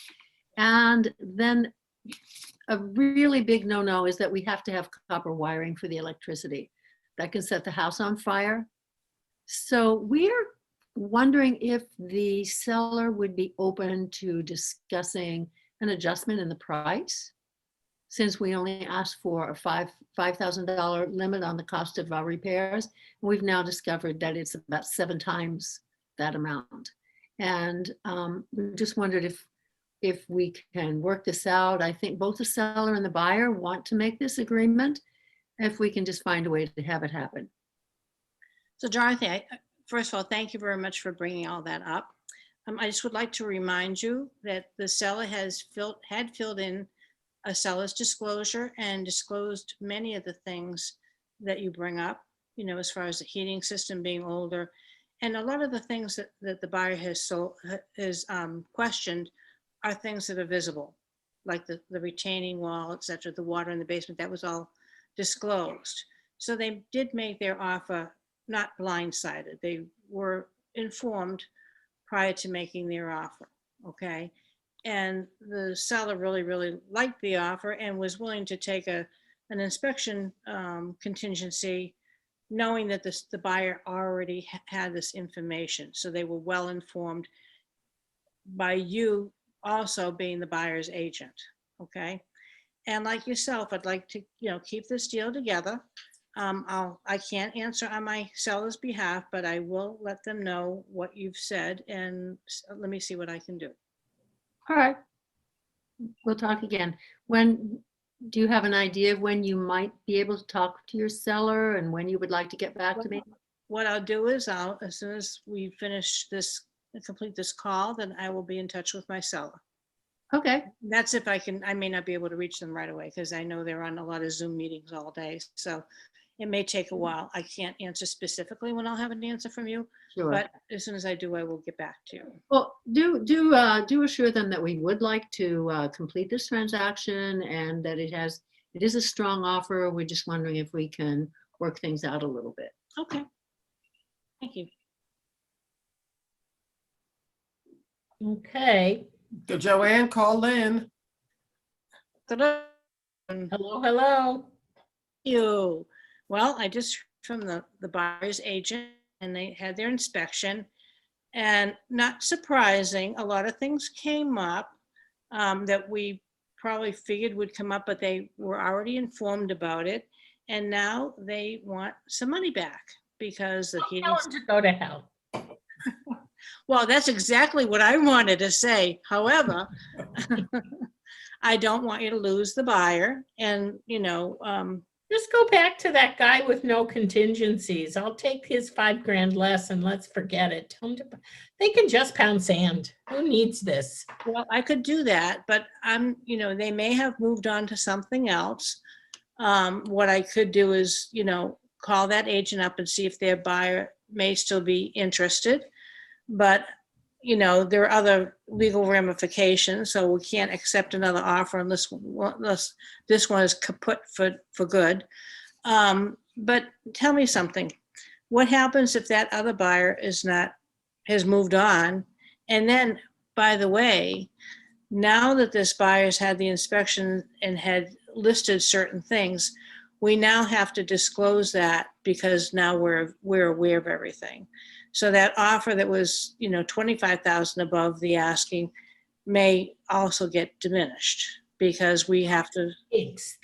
And then a really big no-no is that we have to have copper wiring for the electricity. That can set the house on fire. So we're wondering if the seller would be open to discussing an adjustment in the price. since we only asked for a $5,000 limit on the cost of our repairs. We've now discovered that it's about 7 times that amount. And we just wondered if we can work this out. I think both the seller and the buyer want to make this agreement. If we can just find a way to have it happen. So Dorothy, first of all, thank you very much for bringing all that up. I just would like to remind you that the seller had filled in a seller's disclosure and disclosed many of the things that you bring up, you know, as far as the heating system being older. And a lot of the things that the buyer has questioned are things that are visible, like the retaining wall, et cetera, the water in the basement, that was all disclosed. So they did make their offer not blindsided. They were informed prior to making their offer, okay? And the seller really, really liked the offer and was willing to take an inspection contingency, knowing that the buyer already had this information. So they were well informed by you also being the buyer's agent, okay? And like yourself, I'd like to, you know, keep this deal together. I can't answer on my seller's behalf, but I will let them know what you've said, and let me see what I can do. All right. We'll talk again. When, do you have an idea of when you might be able to talk to your seller and when you would like to get back to me? What I'll do is as soon as we finish this, complete this call, then I will be in touch with my seller. Okay, That's if I can. I may not be able to reach them right away because I know they're on a lot of Zoom meetings all day. So it may take a while. I can't answer specifically when I'll have an answer from you, sure. but as soon as I do, I will get back to you. Well, do assure them that we would like to complete this transaction and that it is a strong offer. We're just wondering if we can work things out a little bit. Okay. Thank you. Okay. Go, Joanne, call Lynn. Hello. Hello. You. Well, I just heard from the buyer's agent and they had their inspection, and not surprising, a lot of things came up that we probably figured would come up, but they were already informed about it. And now they want some money back because the heating. Tell them to go to hell. Well, that's exactly what I wanted to say. However, I don't want you to lose the buyer, and, you know, Just go back to that guy with no contingencies. I'll take his $5,000 less and let's forget it. Tell them they can just pound sand. Who needs this? well, I could do that, but you know, they may have moved on to something else. What I could do is, you know, call that agent up and see if their buyer may still be interested. But, you know, there are other legal ramifications, so we can't accept another offer unless this one is kaput for good. But tell me something. What happens if that other buyer has moved on? And then, by the way, now that this buyer's had the inspection and had listed certain things, we now have to disclose that because now we're aware of everything. So that offer that was, you know, $25,000 above the asking may also get diminished because we have to.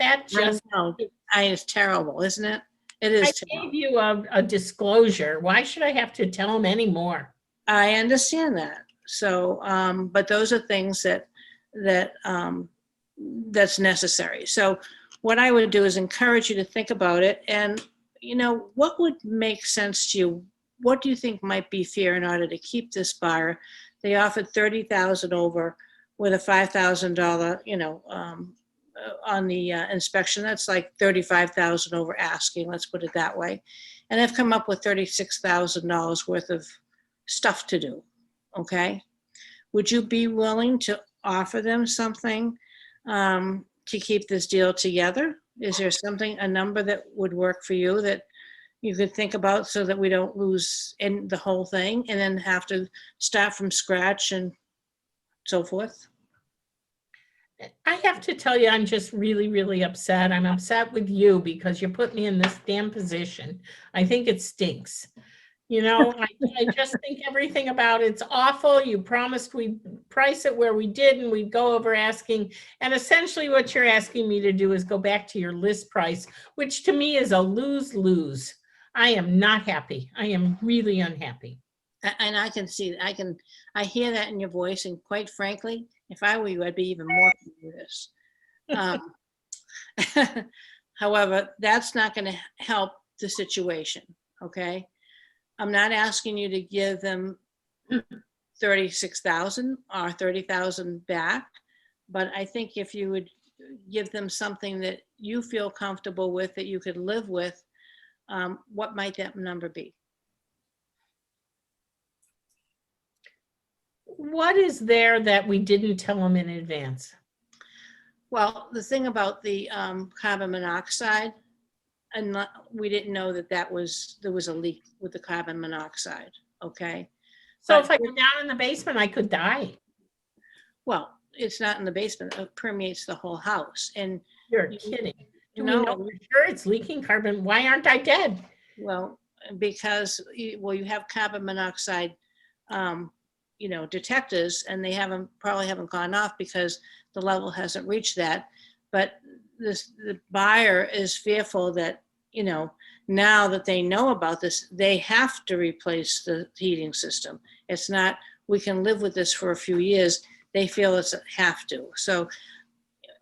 That just, It's terrible, isn't it? It is I terrible. gave you a disclosure. Why should I have to tell them anymore? I understand that. So, but those are things that's necessary. So what I would do is encourage you to think about it. And, you know, what would make sense to you? What do you think might be fair in order to keep this buyer? They offered $30,000 over with a $5,000, you know, on the inspection. That's like $35,000 over asking, let's put it that way. And they've come up with $36,000 worth of stuff to do, okay? Would you be willing to offer them something to keep this deal together? Is there something, a number that would work for you that you could think about so that we don't lose in the whole thing and then have to start from scratch and so forth? I have to tell you, I'm just really, really upset. I'm upset with you because you put me in this damn position. I think it stinks. You know, I just think everything about it's awful. You promised we'd price it where we did and we'd go over asking. And essentially what you're asking me to do is go back to your list price, which to me is a lose-lose. I am not happy. I am really unhappy. And I can see, I hear that in your voice, and quite frankly, if I were you, I'd be even more furious. However, that's not going to help the situation, okay? I'm not asking you to give them 36,000 or 30,000 back, but I think if you would give them something that you feel comfortable with, that you could live with, what might that number be? What is there that we didn't tell them in advance? Well, the thing about the carbon monoxide, and we didn't know that there was a leak with the carbon monoxide, okay? So if I go down in the basement, I could die. Well, it's not in the basement, it permeates the whole house, and You're kidding. Do we No. know for sure it's leaking carbon? Why aren't I dead? well, because, you have carbon monoxide, detectors, and they probably haven't gone off because the level hasn't reached that. But the buyer is fearful that, now that they know about this, they have to replace the heating system. It's not, we can live with this for a few years. They feel it's a have to. So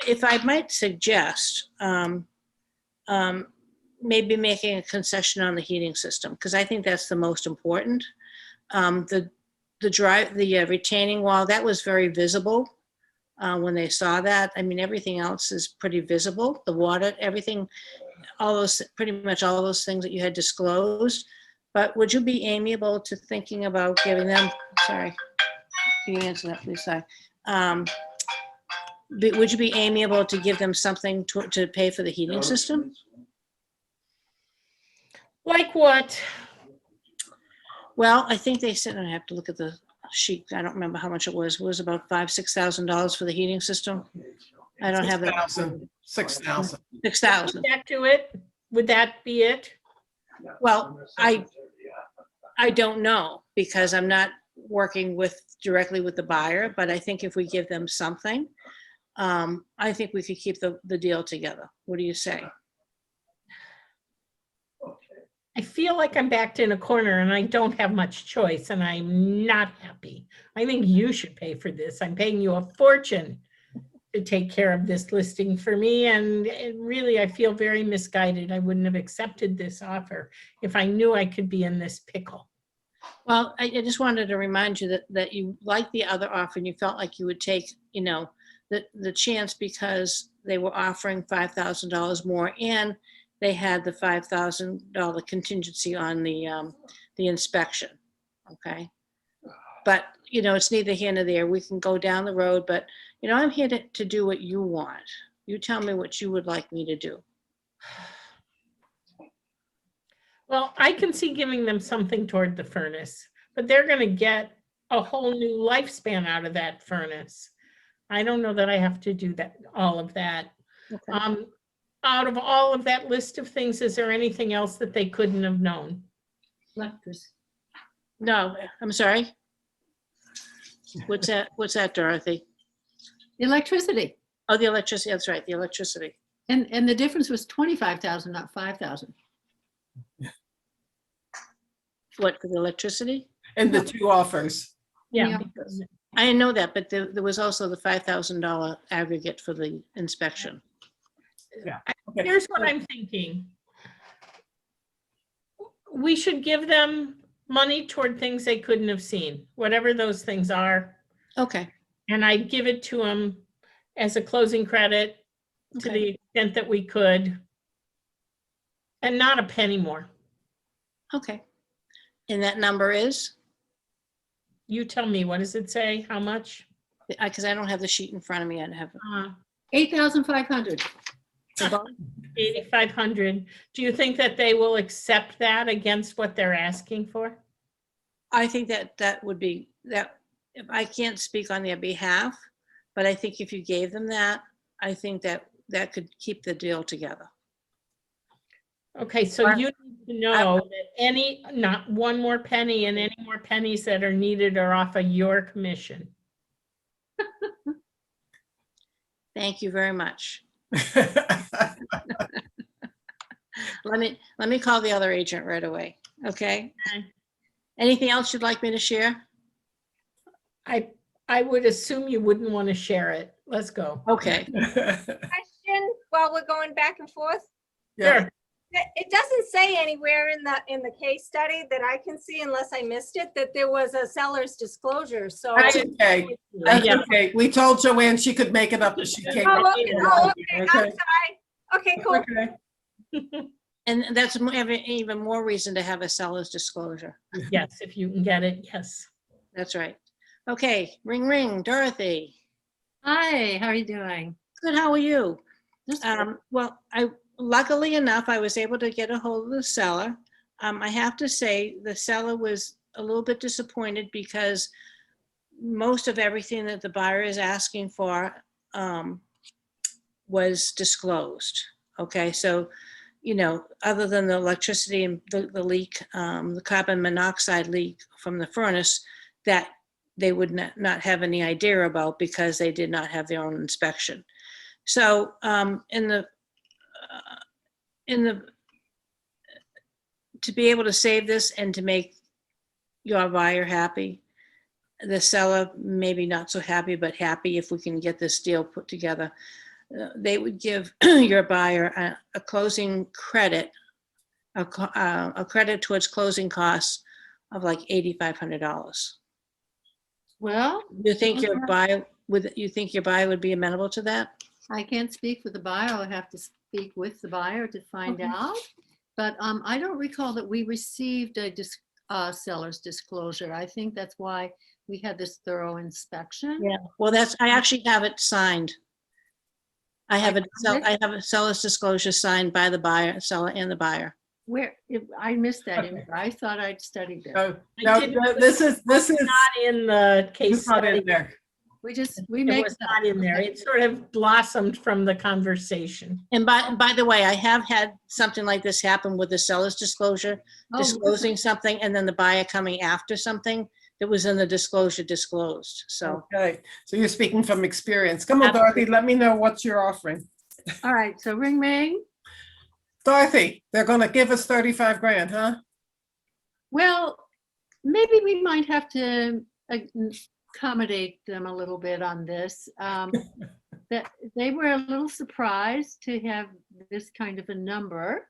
if I might suggest, maybe making a concession on the heating system, because I think that's the most important. The retaining wall, that was very visible when they saw that. I mean, everything else is pretty visible. The water, everything, pretty much all those things that you had disclosed. But would you be amiable to thinking about giving them, sorry, can you answer that, please? Sorry. Would you be amiable to give them something to pay for the heating system? Like what? Well, I think they said, and I have to look at the sheet. I don't remember how much it was. It was about $5,000-$6,000 for the heating system. I don't have it. 6,000. 6,000. Back to it? Would that be it? Well, I don't know, because I'm not working directly with the buyer, but I think if we give them something, I think we could keep the deal together. What do you say? I feel like I'm backed in a corner and I don't have much choice and I'm not happy. I think you should pay for this. I'm paying you a fortune to take care of this listing for me. And really, I feel very misguided. I wouldn't have accepted this offer if I knew I could be in this pickle. Well, I just wanted to remind you that you liked the other offer and you felt like you would take, the chance, because they were offering $5,000 more and they had the $5,000 contingency on the inspection. Okay. But, it's neither here nor there. We can go down the road, but, I'm here to do what you want. You tell me what you would like me to do. Well, I can see giving them something toward the furnace, but they're going to get a whole new lifespan out of that furnace. I don't know that I have to do all of that. Okay. Out of all of that list of things, is there anything else that they couldn't have known? No, I'm sorry. What's that, Dorothy? Electricity. Oh, the electricity. That's right, the electricity. And the difference was 25,000, not 5,000. What, for the electricity? And the two offers. Yeah. Yeah. because- I know that, but there was also the $5,000 aggregate for the inspection. Okay. Here's what I'm thinking. We should give them money toward things they couldn't have seen, whatever those things are. Okay. And I'd give it to them as a closing credit to Okay. the extent that we could. And not a penny more. Okay. And that number is? You tell me, what does it say? How much? Because I don't have the sheet in front of me. I have 8,500. 8,500. Do you think that they will accept that against what they're asking for? I think that would be that. I can't speak on their behalf, but I think if you gave them that, I think that could keep the deal together. Okay, so you need to know that not one more penny and any more pennies that are needed are off of your commission. Thank you very much. Let me call the other agent right away. Okay. Okay. Anything else you'd like me to share? I would assume you wouldn't want to share it. Let's go. Okay. Question while we're going back and forth. Yeah. Sure. It doesn't say anywhere in the case study that I can see, unless I missed it, that there was a seller's disclosure. So. That's okay. That's Yeah. okay. We told Joanne she could make it up if she came. Oh, up. okay. Oh, okay. I'm Okay. sorry. Okay, cool. Okay. And that's even more reason to have a seller's disclosure. Yes, if you can get it, yes. That's right. Okay, ring, ring, Dorothy. Hi, how are you doing? Good, how are you? Just Well, luckily enough, I was able to get a hold of the seller. I have to say, the seller was a little bit disappointed because most of everything that the buyer is asking for was disclosed. Okay, so, other than the electricity and the leak, the carbon monoxide leak from the furnace, that they would not have any idea about because they did not have their own inspection. So to be able to save this and to make your buyer happy, the seller maybe not so happy, but happy if we can get this deal put together, they would give your buyer a closing credit, a credit towards closing costs of like $8,500. Well, You think your buyer would be amenable to that? I can't speak for the buyer. I'll have to speak with the buyer to find Okay. out. But I don't recall that we received a seller's disclosure. I think that's why we had this thorough inspection. Yeah, well, I actually have it signed. I have found it. a seller's disclosure signed by the buyer, seller and the buyer. I missed that. Okay. I thought I'd studied it. No, I no, didn't- this is Not in the case it's not in study. there. We It make was it up. not in there. It sort of blossomed from the conversation. And by the way, I have had something like this happen with the seller's disclosure, Oh, disclosing something and then the buyer coming after something that was in the disclosure disclosed. So Okay, so you're speaking from experience. Come on, Dorothy, let me know what you're offering. All right, so ring, ring. Dorothy, they're gonna give us 35 grand, huh? Well, maybe we might have to accommodate them a little bit on this. That they were a little surprised to have this kind of a number,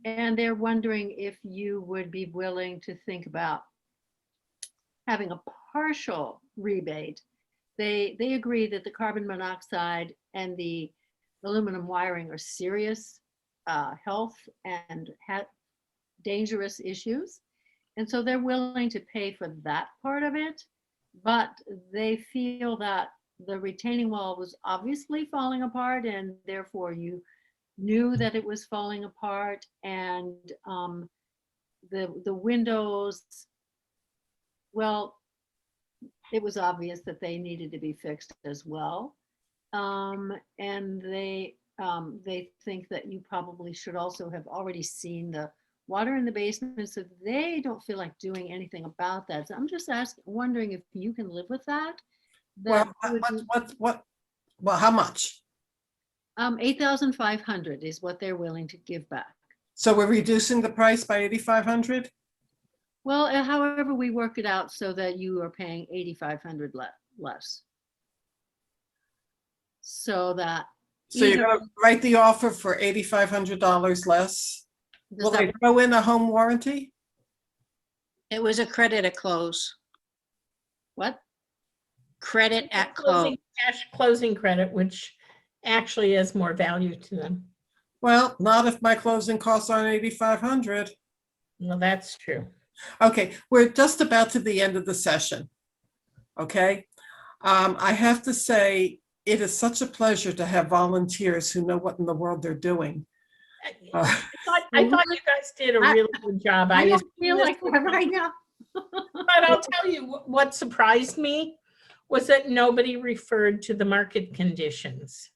and they're wondering if you would be willing to think about having a partial rebate. They agree that the carbon monoxide and the aluminum wiring are serious health and dangerous issues. And so they're willing to pay for that part of it, but they feel that the retaining wall was obviously falling apart and therefore you knew that it was falling apart, and the windows, well, it was obvious that they needed to be fixed as well. And they think that you probably should also have already seen the water in the basement, so they don't feel like doing anything about that. So I'm just wondering if you can live with that. Well, well, how much? 8,500 is what they're willing to give back. So we're reducing the price by 8,500? Well, however we work it out so that you are paying 8,500 less. So that. So you're gonna write the offer for $8,500 less? Will they throw in a home warranty? it was a credit at close. What? Credit at close. Cash closing credit, which actually is more value to them. Well, not if my closing costs aren't 8,500. Well, that's true. Okay, we're just about to the end of the session. Okay, I have to say, it is such a pleasure to have volunteers who know what in the world they're doing. I thought you guys did a really good job. I don't assumed feel this like would that come- right now. But I'll tell you, what surprised me was that nobody referred to the market conditions.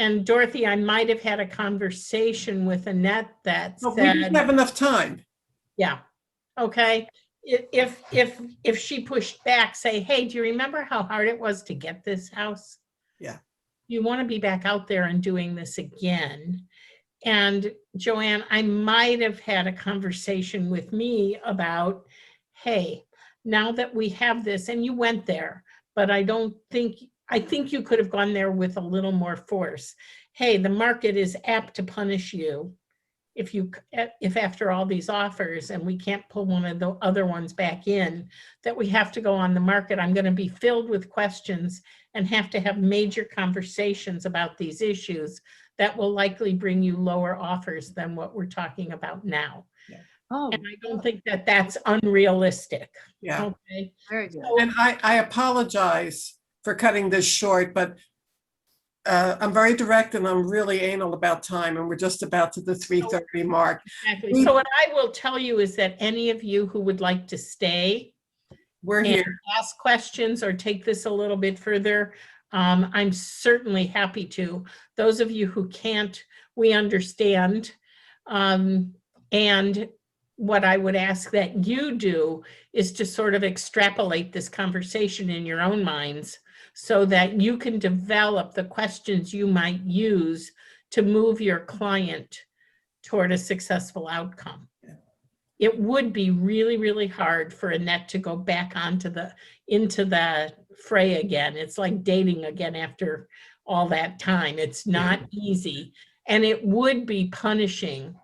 and Dorothy, I might have had a conversation with Annette that But we didn't said, have enough time. yeah, okay. If she pushed back, say, hey, do you remember how hard it was to get this house? Yeah. You want to be back out there and doing this again. And Joanne, I might have had a conversation with me about, hey, now that we have this, and you went there, but I think you could have gone there with a little more force. Hey, the market is apt to punish you if after all these offers and we can't pull one of the other ones back in, that we have to go on the market. I'm going to be filled with questions and have to have major conversations about these issues that will likely bring you lower offers than what we're talking about now. Oh, And I don't think that that's unrealistic. Yeah. Okay. very good. And I apologize for cutting this short, but I'm very direct and I'm really anal about time, and we're just about to the 3:30 mark. Exactly. So what I will tell you is that any of you who would like to stay We're and here. ask questions or take this a little bit further, I'm certainly happy to. Those of you who can't, we understand. And what I would ask that you do is to sort of extrapolate this conversation in your own minds so that you can develop the questions you might use to move your client toward a successful outcome. It would be really, really hard for Annette to go back into the fray again. It's like dating again after all that time. It's not easy. And it would be punishing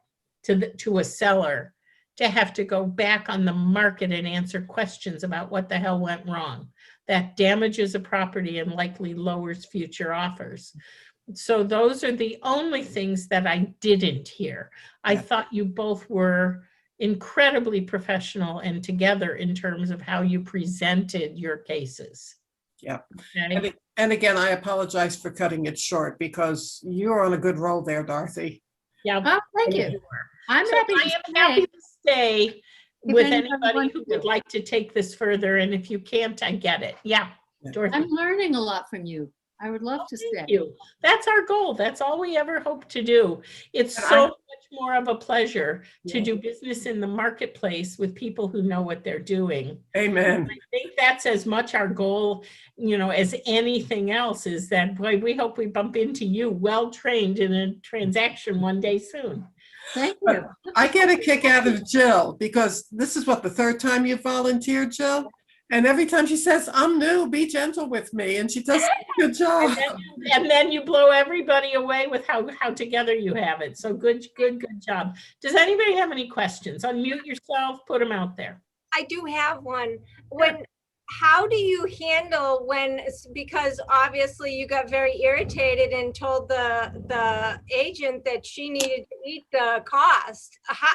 to a seller to have to go back on the market and answer questions about what the hell went wrong. That damages a property and likely lowers future offers. So those are the only things that I didn't hear. I thought you both were incredibly professional and together in terms of how you presented your cases. Yeah. Okay? And again, I apologize for cutting it short because you're on a good roll there, Dorothy. Yeah. Oh, thank you. I'm So happy I to am happy stay. to stay If with anybody anybody wants who to. would like to take this further. And if you can't, I get it. Yeah. Dorothy. I'm learning a lot from you. I would love to stay. Thank you. That's our goal. That's all we ever hope to do. It's And so much more of a pleasure to Yeah. do business in the marketplace with people who know what they're doing. Amen. I think that's as much our goal, as anything else, is that, boy, we hope we bump into you well-trained in a transaction one day soon. Thank But you. I get a kick out of Jill because this is what, the third time you volunteered, Jill? And every time she says, I'm new, be gentle with me. And she does a good job. And then you blow everybody away with how together you have it. So good job. Does anybody have any questions? Unmute yourself, put them out there. I do have one. How do you handle because obviously you got very irritated and told the agent that she needed to eat the cost. How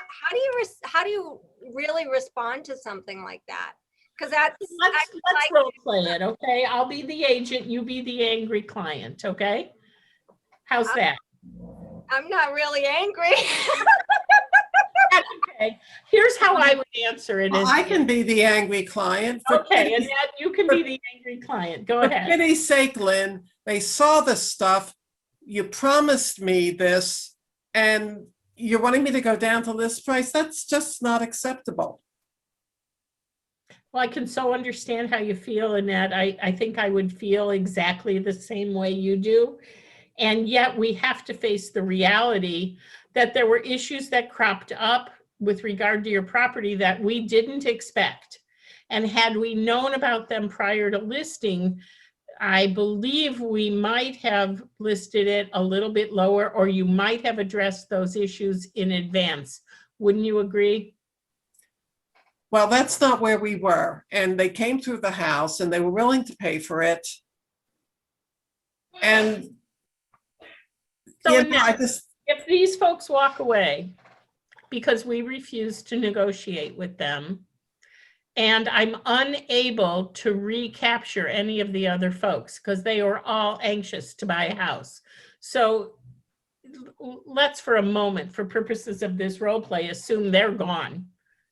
do you really respond to something like that? Because Let's role play it, okay? I'll be the agent, you be the angry client, okay? How's that? I'm not really angry. That's okay. Here's how I would answer it. Well, I can be the angry client. For Okay, and pity's- then you can be the angry client. Go For ahead. pity's sake, Lynn, they saw the stuff. You promised me this, and you're wanting me to go down to list price. That's just not acceptable. Well, I can so understand how you feel, Annette. I think I would feel exactly the same way you do. And yet we have to face the reality that there were issues that cropped up with regard to your property that we didn't expect. And had we known about them prior to listing, I believe we might have listed it a little bit lower, or you might have addressed those issues in advance. Wouldn't you agree? Well, that's not where we were. And they came through the house and they were willing to pay for it. And So I Annette, just, if these folks walk away because we refuse to negotiate with them, and I'm unable to recapture any of the other folks because they were all anxious to buy a house. So let's, for a moment, for purposes of this role play, assume they're gone.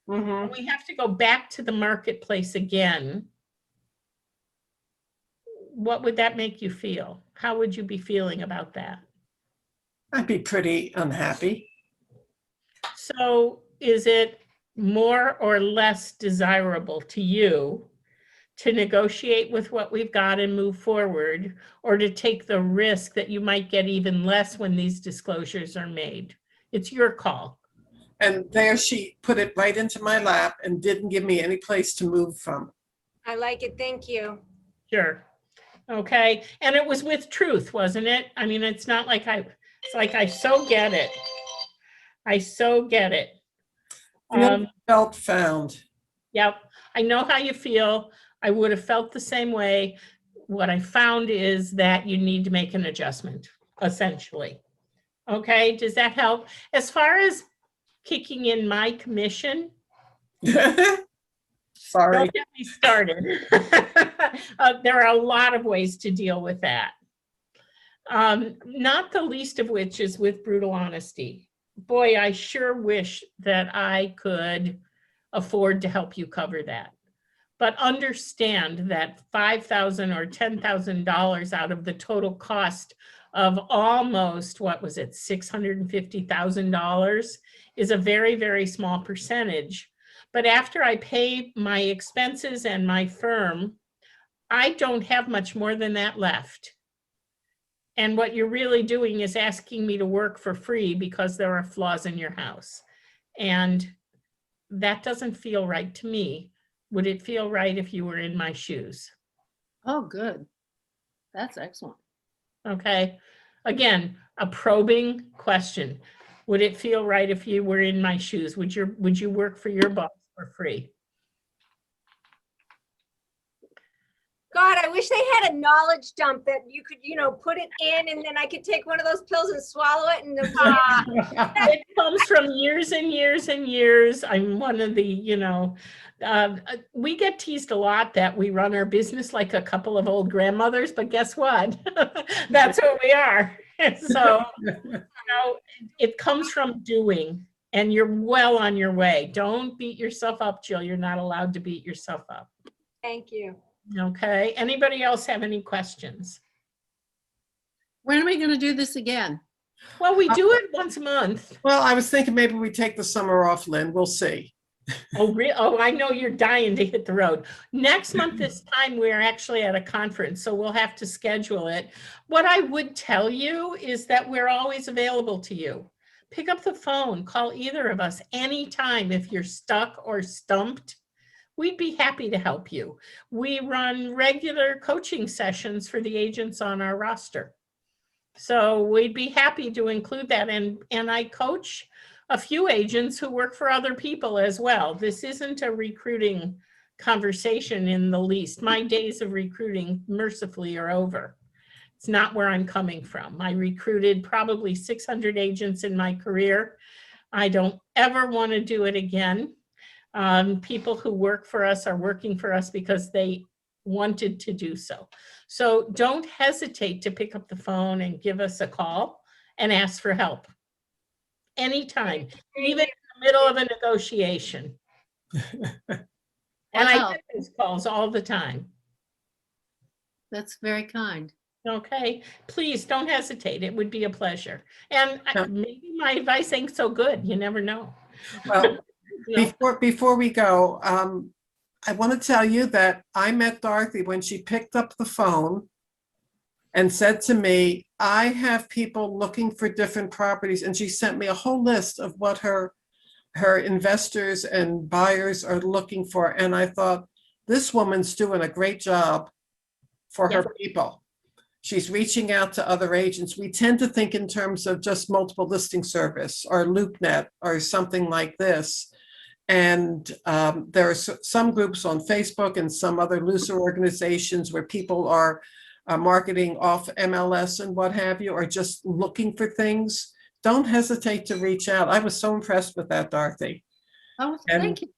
mhm. We have to go back to the marketplace again. What would that make you feel? How would you be feeling about that? I'd be pretty unhappy. So is it more or less desirable to you to negotiate with what we've got and move forward, or to take the risk that you might get even less when these disclosures are made? It's your call. And there she put it right into my lap and didn't give me any place to move from. I like it. Thank you. Sure. Okay. And it was with truth, wasn't it? I mean, it's not like it's like I so get it. I so get it. Felt found. Yep. I know how you feel. I would have felt the same way. What I found is that you need to make an adjustment, essentially. Okay. Does that help? As far as kicking in my commission, Sorry. don't get me started. There are a lot of ways to deal with that. Not the least of which is with brutal honesty. Boy, I sure wish that I could afford to help you cover that. But understand that $5,000 or $10,000 out of the total cost of almost, what was it, $650,000 is a very, very small percentage. But after I pay my expenses and my firm, I don't have much more than that left. And what you're really doing is asking me to work for free because there are flaws in your house. And that doesn't feel right to me. Would it feel right if you were in my shoes? Oh, good. That's excellent. Okay. Again, a probing question. Would it feel right if you were in my shoes? Would you work for your boss for free? God, I wish they had a knowledge dump that you could, put it in and then I could take one of those pills and swallow it and It comes from years and years and years. I'm one of the, we get teased a lot that we run our business like a couple of old grandmothers, but guess what? That's what we are. So, it comes from doing, and you're well on your way. Don't beat yourself up, Jill. You're not allowed to beat yourself up. Thank you. Okay. Anybody else have any questions? When are we going to do this again? Well, we do it once a month. Well, I was thinking maybe we take the summer off, Lynn. We'll see. Oh, I know you're dying to hit the road. Next month, this time, we're actually at a conference, so we'll have to schedule it. What I would tell you is that we're always available to you. Pick up the phone, call either of us anytime if you're stuck or stumped. We'd be happy to help you. We run regular coaching sessions for the agents on our roster. So we'd be happy to include that. And I coach a few agents who work for other people as well. This isn't a recruiting conversation in the least. My days of recruiting mercifully are over. It's not where I'm coming from. I recruited probably 600 agents in my career. I don't ever want to do it again. People who work for us are working for us because they wanted to do so. So don't hesitate to pick up the phone and give us a call and ask for help. Anytime, even in the middle of a negotiation. And I get these calls all the time. That's very kind. Okay, please don't hesitate. It would be a pleasure. And maybe my advice ain't so good. You never know. Well, before we go, I want to tell you that I met Dorothy when she picked up the phone and said to me, I have people looking for different properties. And she sent me a whole list of what her investors and buyers are looking for. And I thought, this woman's doing a great job for her people. She's reaching out to other agents. We tend to think in terms of just multiple listing service or LoopNet or something like this. And there are some groups on Facebook and some other looser organizations where people are marketing off MLS and what have you, or just looking for things. Don't hesitate to reach out. I was so impressed with that, Dorothy. Oh, thank you.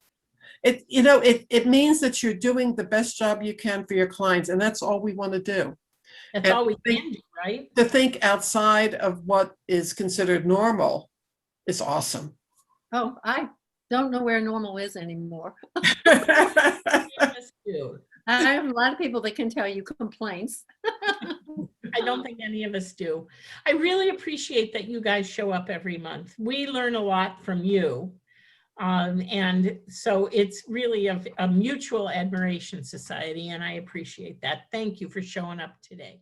It means that you're doing the best job you can for your clients, and that's all we want to do. That's all we can do, right? To think outside of what is considered normal is awesome. Oh, I don't know where normal is anymore. Yes, do. I have a lot of people that can tell you complaints. I don't think any of us do. I really appreciate that you guys show up every month. We learn a lot from you. And so it's really a mutual admiration society, and I appreciate that. Thank you for showing up today.